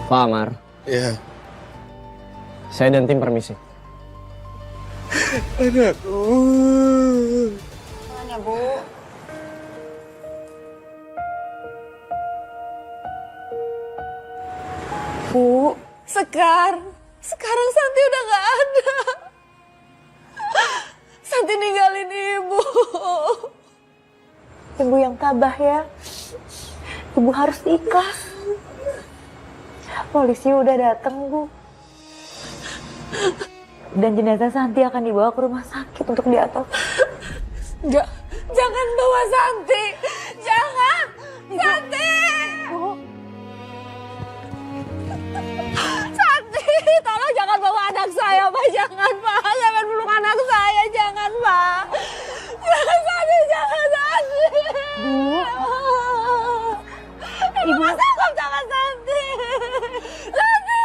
Pak Amar. Iya. Saya dan tim permisi. Anakku. Mana, Bu? Bu, Sekarang Santi udah gak ada. Santi ninggalin ibu. Ibu yang tabah ya. Ibu harus ikhlas. Polisi udah datang, Bu. Dan jenazah Santi akan dibawa ke rumah sakit untuk diotopsi. Jangan bawa Santi. Jangan. Santi. Santi, tolong jangan bawa anak saya, Pak. Jangan, Pak. Jangan peluk anak saya. Jangan, Pak. Jangan, Santi. Jangan, Santi. Bu. Ibu sanggup sama Santi. Santi.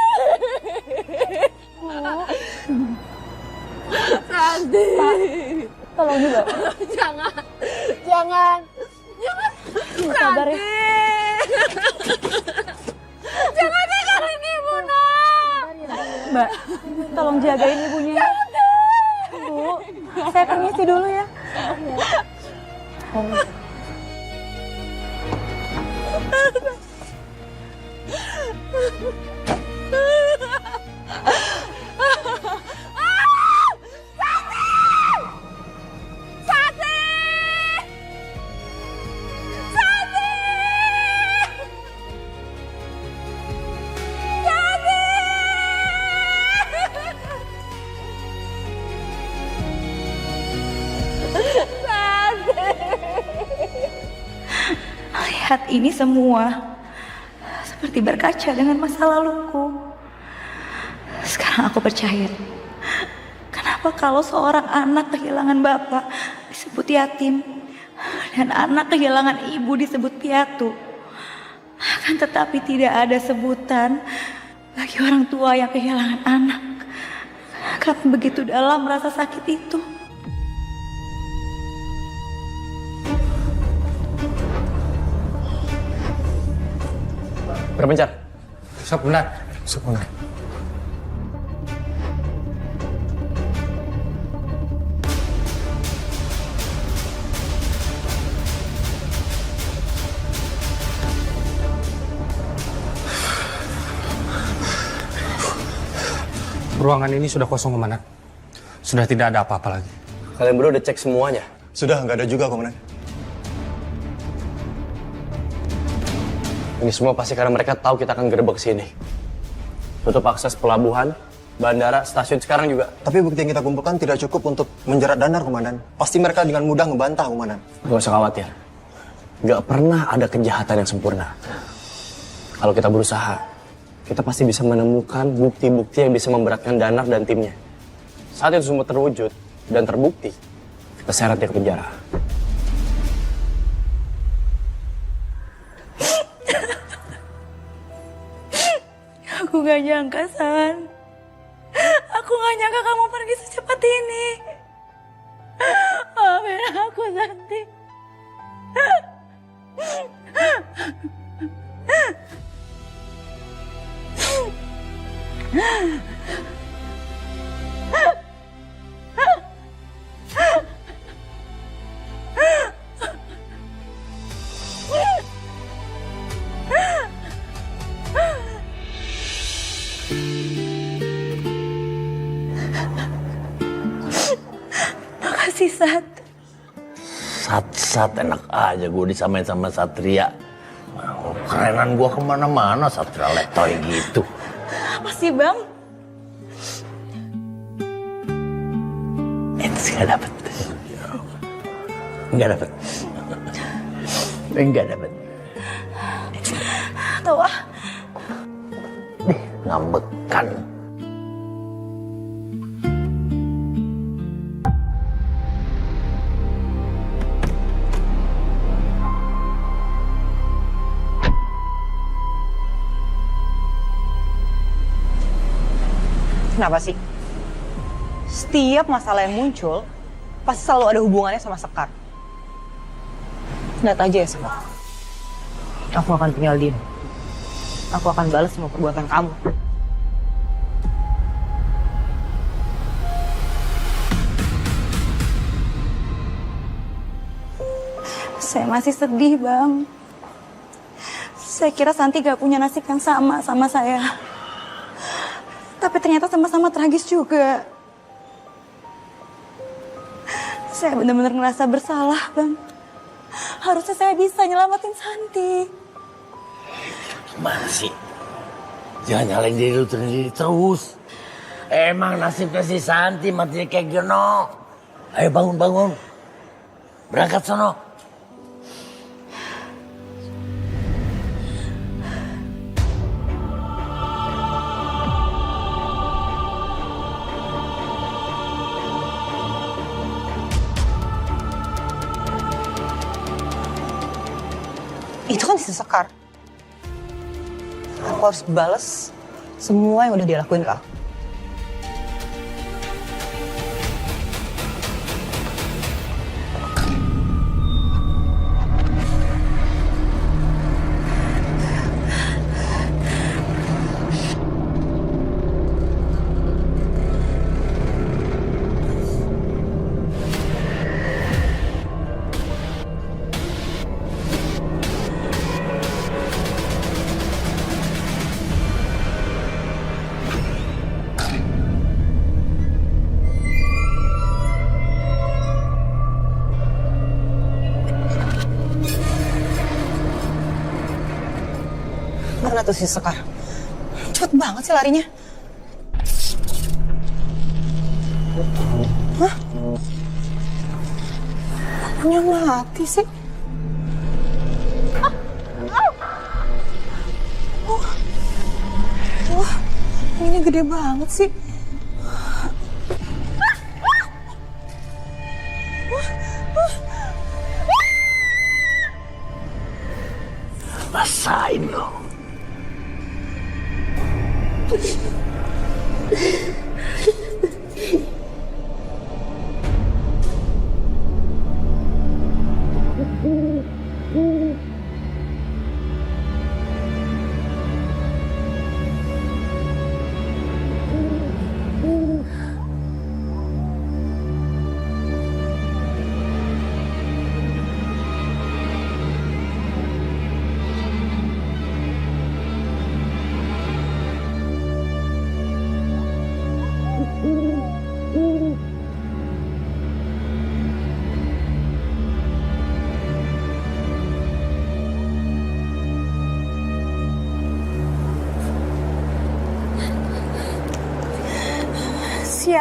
Santi. Pak, tolong juga. Jangan. Sabar ya. Jangan tinggalin ibu, nak. Mbak, tolong jagain ibunya. Bu, saya permisi dulu ya. Melihat ini semua seperti berkaca dengan masa laluku. Sekarang aku percaya. Kenapa kalau seorang anak kehilangan bapak disebut yatim dan anak kehilangan ibu disebut piatu? Akan tetapi tidak ada sebutan bagi orang tua yang kehilangan anak. Karena begitu dalam rasa sakit itu. Berpencar. Sok, benar. Sok, benar. Ruangan ini sudah kosong, Komandan. Sudah tidak ada apa-apa lagi. Kalian berdua udah cek semuanya? Sudah, nggak ada juga, Komandan. Ini semua pasti karena mereka tahu kita akan gerbek sini. Tutup akses pelabuhan, bandara, stasiun sekarang juga. Tapi bukti yang kita kumpulkan tidak cukup untuk menjerat Danar, Komandan. Pasti mereka dengan mudah ngebantah, Komandan. Gak usah khawatir. Gak pernah ada kejahatan yang sempurna. Kalau kita berusaha, kita pasti bisa menemukan bukti-bukti yang bisa memberatkan Danar dan timnya. Saat itu semua terwujud dan terbukti, kita seret dia ke penjara. Aku gak nyangka, San. Aku gak nyangka kamu pergi secepat ini. Maafin aku, Santi. Makasih, Sat. Sat enak aja gue disamain sama Satria. Kerenan gue kemana-mana Satria letoy gitu. Apa sih, Bang? Nggak dapet. Nggak dapet. Nggak dapet. Tahu ah. Ngambekan. Kenapa sih? Setiap masalah yang muncul, pasti selalu ada hubungannya sama Sekar. Lihat aja ya, Sekar. Aku akan tinggal diam. Aku akan balas semua perbuatan kamu. Saya masih sedih, Bang. Saya kira Santi gak punya nasib yang sama saya. Tapi ternyata sama-sama tragis juga. Saya benar-benar ngerasa bersalah, Bang. Harusnya saya bisa nyelamatin Santi. Gimana sih? Jangan nyalain diri lu sendiri terus. Emang nasibnya si Santi matinya kayak geno. Ayo bangun. Berangkat sono. Itu kan si Sekar. Aku harus balas semua yang udah dia lakuin ke aku. Mana tuh si Sekar? Cepet banget sih larinya. Hah? Punya mati sih. Wah, ini gede banget sih. Rasain lo.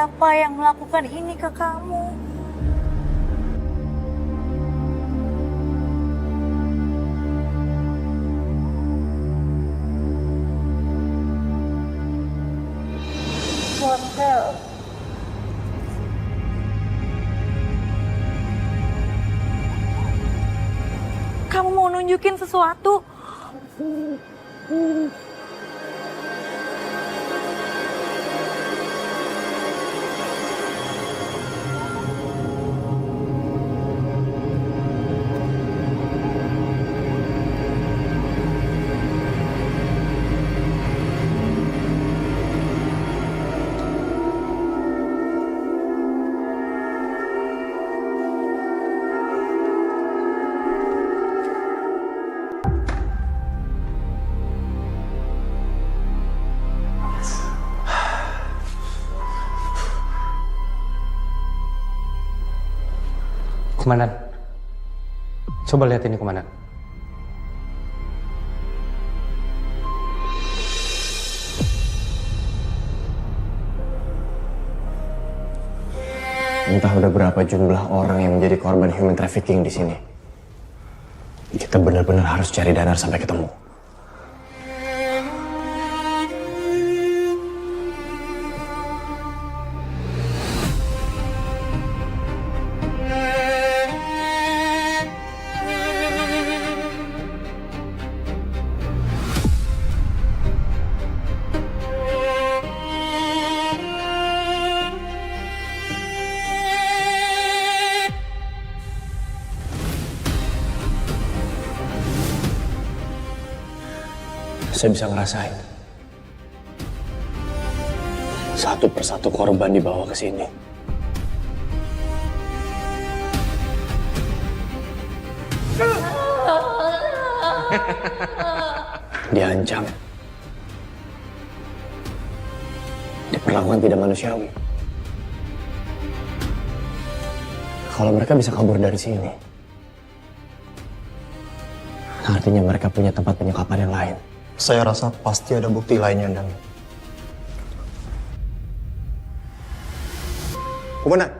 siapa yang melakukan ini ke kamu. Hotel. Kamu mau nunjukin sesuatu? Komandan, coba lihat ini, Komandan. Entah udah berapa jumlah orang yang menjadi korban human trafficking di sini. Kita benar-benar harus cari Danar sampai ketemu. Saya bisa ngerasain satu persatu korban dibawa ke sini. Diancam, diperlakukan tidak manusiawi. Kalau mereka bisa kabur dari sini, artinya mereka punya tempat penyekapan yang lain. Saya rasa pasti ada bukti lainnya, dan Komandan.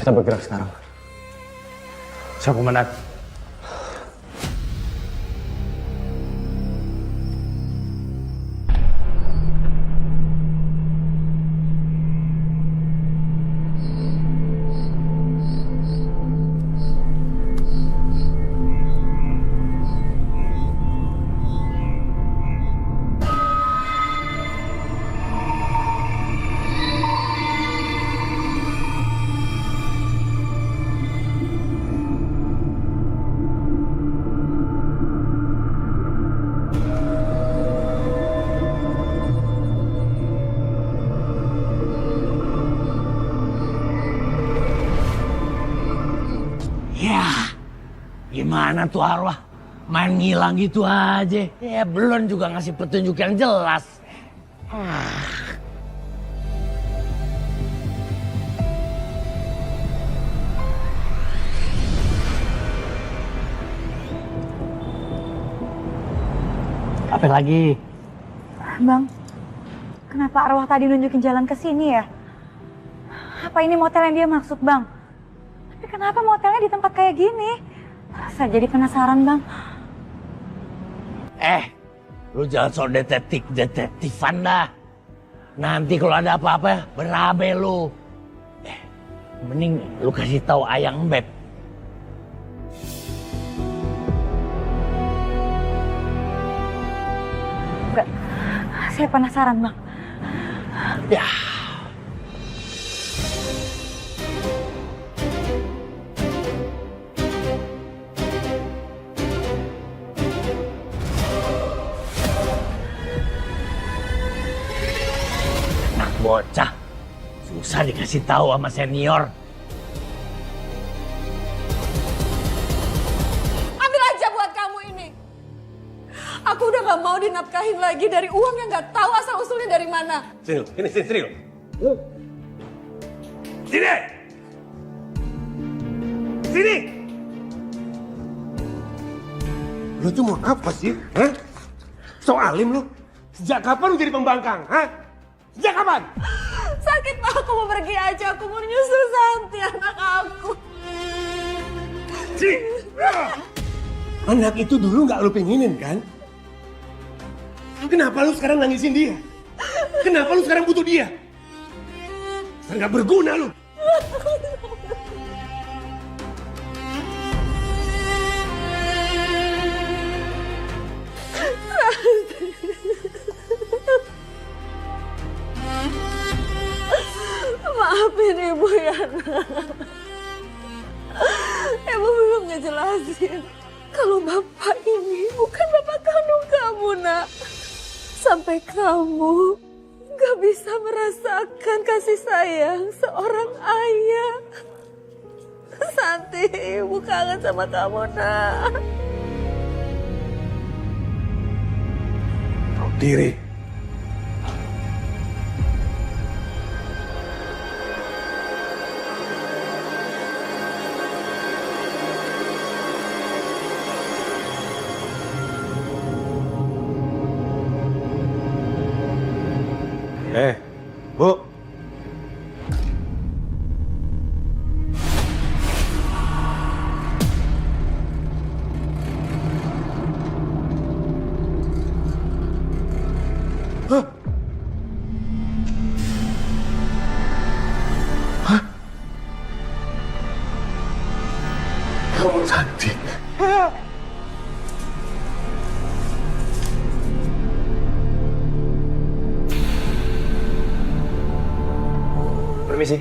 Kita bergerak sekarang. Siap, Komandan. Ya, gimana tuh arwah? Main ngilang gitu aja. Ya belum juga ngasih petunjuk yang jelas. Apa lagi? Bang, kenapa arwah tadi nunjukin jalan ke sini ya? Apa ini motel yang dia maksud, Bang? Tapi kenapa motelnya di tempat kayak gini? Saya jadi penasaran, Bang. Lu jangan so detektifan dah. Nanti kalau ada apa-apa, berabe lu. Mending lu kasih tahu Ayang Beb. Enggak, saya penasaran, Bang. Ya. Anak bocah, susah dikasih tahu sama senior. Ambil aja buat kamu ini. Aku udah gak mau dinafkahin lagi dari uang yang gak tahu asal-usulnya dari mana. Sini, sini. Sini. Sini! Lu tuh mau apa sih? Hah? So alim lu? Sejak kapan lu jadi pembangkang? Hah? Sejak kapan? Sakit Pak, aku mau pergi aja. Aku mau nyusul Santi, anak aku. Ci! Anak itu dulu nggak lu pengenin kan? Kenapa lu sekarang nangisin dia? Kenapa lu sekarang butuh dia? Nggak berguna lu. Maafin Ibu ya, Ibu belum ngejelasin kalau Bapak ini bukan Bapak kandung kamu, Nak. Sampai kamu gak bisa merasakan kasih sayang seorang ayah. Santi, Ibu kangen sama kamu, Nak. Tahu diri. Bu. Hah? Hah? Kamu cantik. Permisi.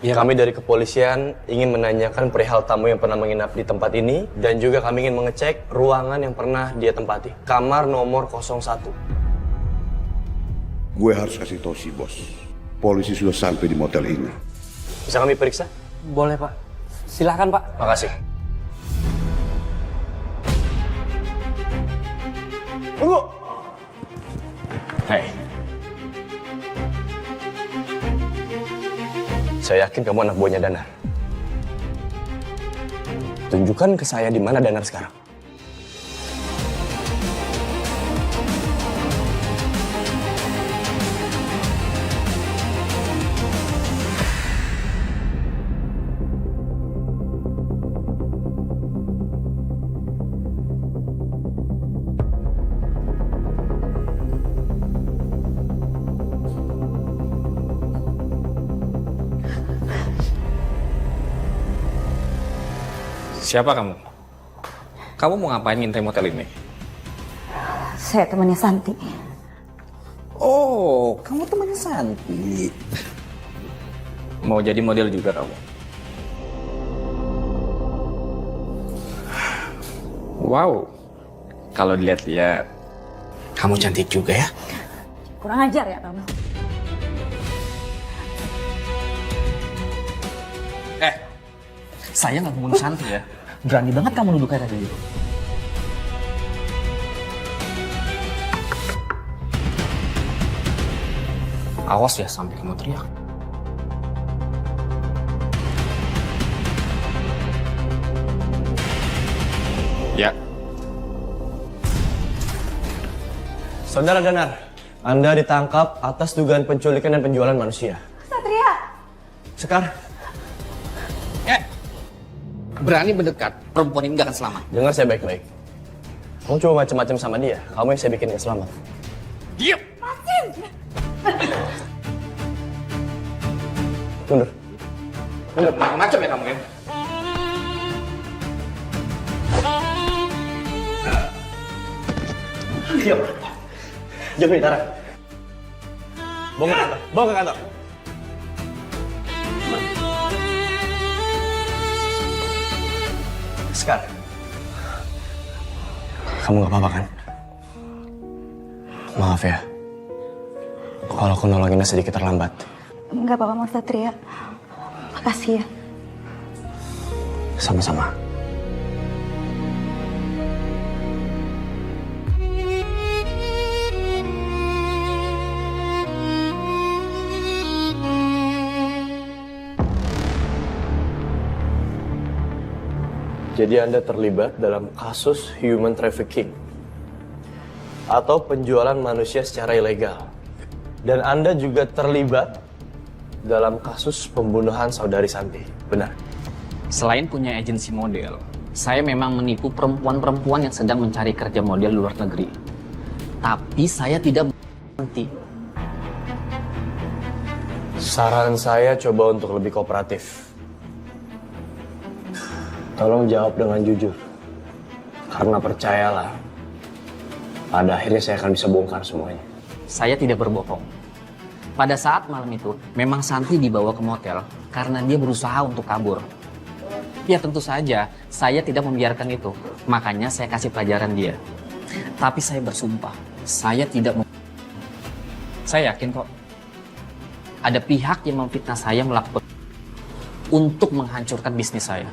Ya, kami dari kepolisian ingin menanyakan perihal tamu yang pernah menginap di tempat ini dan juga kami ingin mengecek ruangan yang pernah dia tempati. Kamar nomor 01. Gue harus kasih tahu si bos. Polisi sudah sampai di motel ini. Bisa kami periksa? Boleh, Pak. Silahkan, Pak. Makasih. Tunggu. Hei. Saya yakin kamu anak buahnya Danar. Tunjukkan ke saya di mana Danar sekarang. Siapa kamu? Kamu mau ngapain ngintai motel ini? Saya temannya Santi. Oh, kamu temannya Santi. Mau jadi model juga kamu? Wow, kalau dilihat-lihat, kamu cantik juga ya. Kurang ajar ya kamu. Saya nggak membunuh Santi ya. Berani banget kamu nuduh kayak tadi. Awas ya sampai kamu teriak. Ya. Saudara Danar, Anda ditangkap atas dugaan penculikan dan penjualan manusia. Satria. Sekar. Berani mendekat, perempuan ini gak akan selamat. Dengar saya baik-baik. Kamu coba macam-macam sama dia, kamu yang saya bikin gak selamat. Diam! Masin! Mundur. Mundur, macam ya kamu ya? Diam. Jangan Tara. Bawa ke kantor. Bawa ke kantor. Sekar. Kamu gak apa-apa kan? Maaf ya. Kalau aku nolonginnya sedikit terlambat. Enggak apa-apa Mas Satria. Makasih ya. Sama-sama. Jadi Anda terlibat dalam kasus human trafficking atau penjualan manusia secara ilegal. Dan Anda juga terlibat dalam kasus pembunuhan saudari Santi, benar? Selain punya agensi model, saya memang menipu perempuan-perempuan yang sedang mencari kerja model di luar negeri. Tapi saya tidak berhenti. Saran saya coba untuk lebih kooperatif. Tolong jawab dengan jujur. Karena percayalah, pada akhirnya saya akan bisa bongkar semuanya. Saya tidak berbohong. Pada saat malam itu, memang Santi dibawa ke motel karena dia berusaha untuk kabur. Ya tentu saja, saya tidak membiarkan itu. Makanya saya kasih pelajaran dia. Tapi saya bersumpah, saya tidak mau. Saya yakin kok, ada pihak yang memfitnah saya melakukan untuk menghancurkan bisnis saya.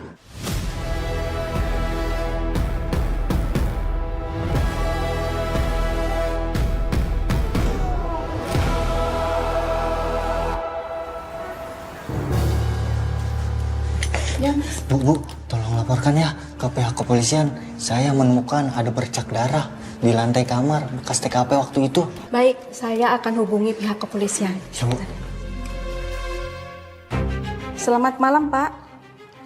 Bu, tolong laporkan ya ke pihak kepolisian. Saya menemukan ada bercak darah di lantai kamar bekas TKP waktu itu. Baik, saya akan hubungi pihak kepolisian. Selamat malam, Pak.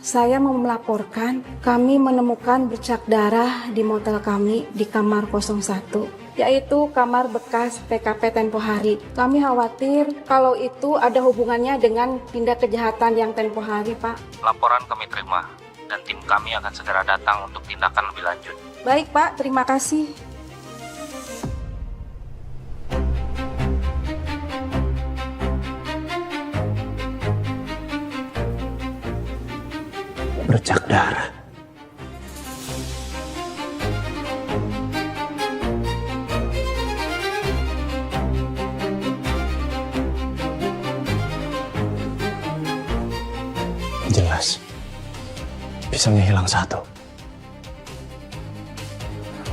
Saya mau melaporkan kami menemukan bercak darah di motel kami di kamar 01, yaitu kamar bekas TKP tempo hari. Kami khawatir kalau itu ada hubungannya dengan tindak kejahatan yang tempo hari, Pak. Laporan kami terima dan tim kami akan segera datang untuk tindakan lebih lanjut. Baik, Pak. Terima kasih. Bercak darah. Jelas, pisangnya hilang satu.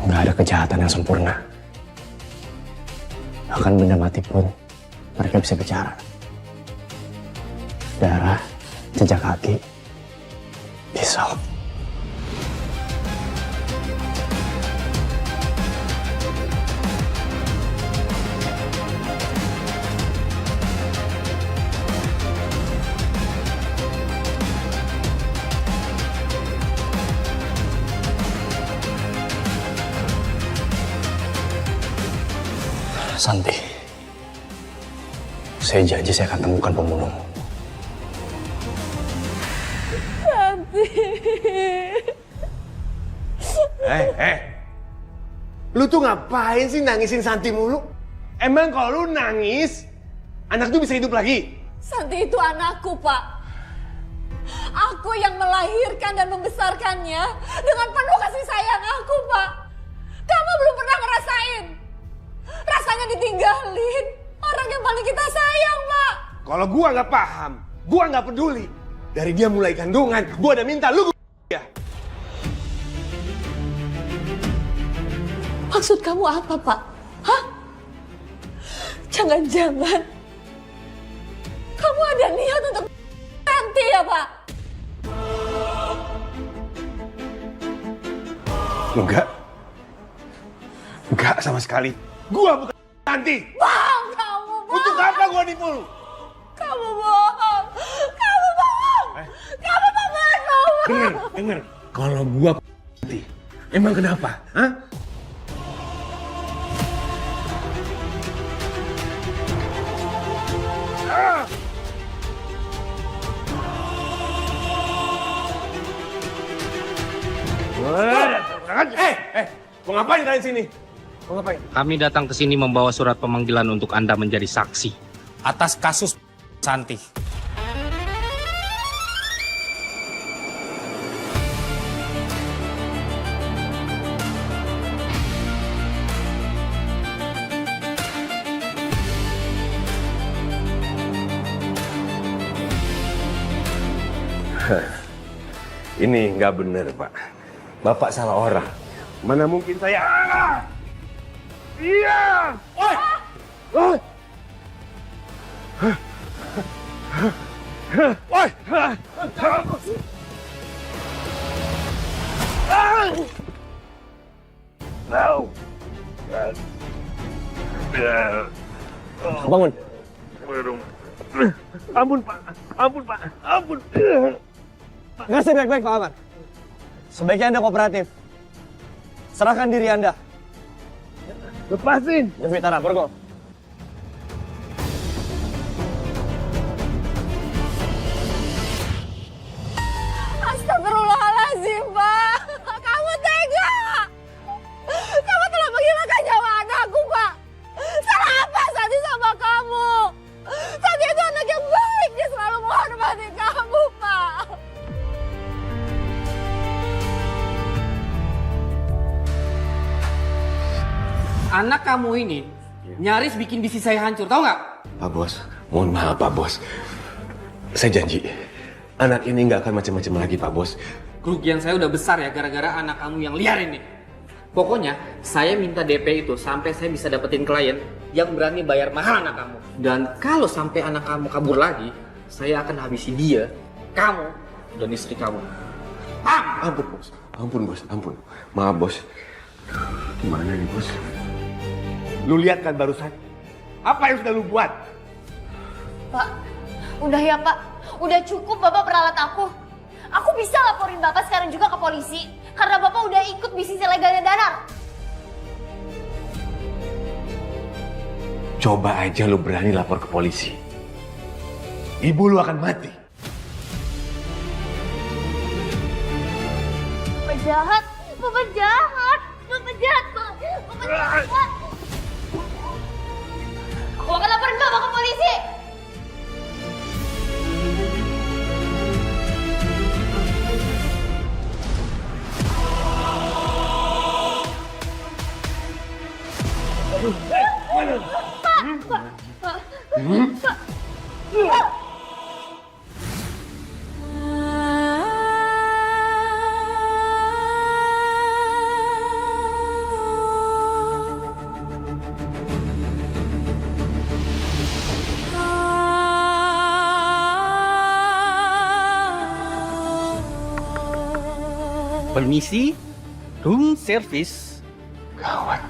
Nggak ada kejahatan yang sempurna. Bahkan benda mati pun mereka bisa bicara. Darah, jejak kaki, pisau. Santi, saya janji saya akan temukan pembunuhmu. Santi. Lu tuh ngapain sih nangisin Santi mulu? Emang kalau lu nangis, anak tuh bisa hidup lagi? Santi itu anakku, Pak. Aku yang melahirkan dan membesarkannya dengan penuh kasih sayang aku, Pak. Kamu belum pernah ngerasain rasanya ditinggalin orang yang paling kita sayang, Pak. Kalau gua nggak paham, gua nggak peduli. Dari dia mulai kandungan, gua udah minta lu ya. Maksud kamu apa, Pak? Hah? Jangan-jangan kamu ada niat untuk Santi ya, Pak? Enggak. Enggak sama sekali. Gua bukan Santi. Bohong kamu, bohong. Untuk apa gua nipu lu? Kamu bohong. Kamu bohong. Kamu bohong. Dengar. Kalau gua Santi, emang kenapa? Hah? Mau ngapain kalian sini? Mau ngapain? Kami datang ke sini membawa surat pemanggilan untuk Anda menjadi saksi atas kasus Santi. Ini nggak benar, Pak. Bapak salah orang. Mana mungkin saya... Iya! Oi! Oi! Oi! Bangun. Ampun Pak, ampun Pak, ampun. Ngasih baik-baik Pak Amar. Sebaiknya Anda kooperatif. Serahkan diri Anda. Lepasin. Devi Tara, pergo. Astagfirullahaladzim, Pak. Kamu tega. Kamu telah menghilangkan nyawa anakku, Pak. Salah apa Santi sama kamu? Santi itu anak yang baik. Dia selalu menghormati kamu, Pak. Anak kamu ini nyaris bikin bisnis saya hancur, tau nggak? Pak Bos, mohon maaf Pak Bos. Saya janji, anak ini nggak akan macam-macam lagi Pak Bos. Kerugian saya udah besar ya gara-gara anak kamu yang liar ini. Pokoknya saya minta DP itu sampai saya bisa dapetin klien yang berani bayar mahal anak kamu. Dan kalau sampai anak kamu kabur lagi, saya akan habisi dia, kamu, dan istri kamu. Ampun Bos, ampun Bos, ampun. Maaf Bos. Gimana nih Bos? Lu lihat kan barusan? Apa yang sudah lu buat? Pak, udah ya Pak. Udah cukup Bapak peralat aku. Aku bisa laporin Bapak sekarang juga ke polisi. Karena Bapak udah ikut bisnis ilegalnya Danar. Coba aja lu berani lapor ke polisi. Ibu lu akan mati. Bapak jahat. Bapak jahat. Bapak jahat, Pak. Bapak jahat. Aku akan laporin Bapak ke polisi. Permisi, room service. Gawat.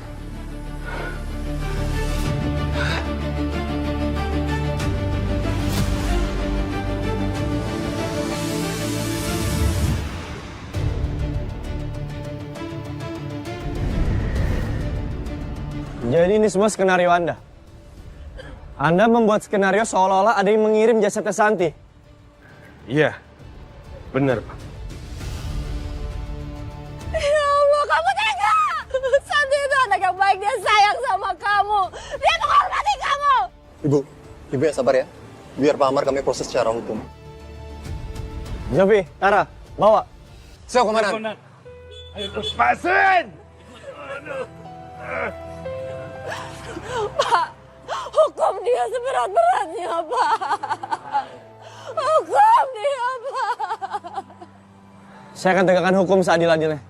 Jadi ini semua skenario Anda? Anda membuat skenario seolah-olah ada yang mengirim jasadnya Santi? Iya, benar Pak. Ya Allah, kamu tega. Santi itu anak yang baik. Dia sayang sama kamu. Dia menghormati kamu. Ibu ya sabar ya. Biar Pak Amar kami proses secara hukum. Jovi, Tara, bawa. Siap, Komandan. Ayo lepasin. Pak, hukum dia seberat-beratnya, Pak. Hukum dia, Pak. Saya akan tegakkan hukum seadil-adilnya.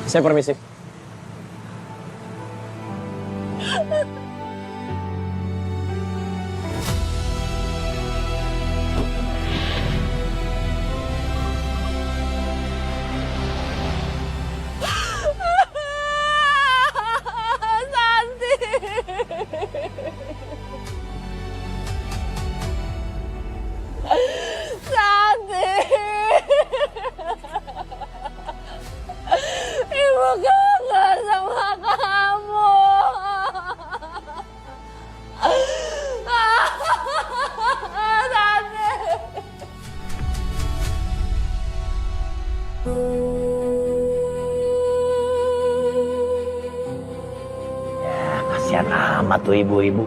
Saya permisi. Santi. Santi. Ibu kangen sama kamu. Santi. Kasihan amat tuh ibu-ibu.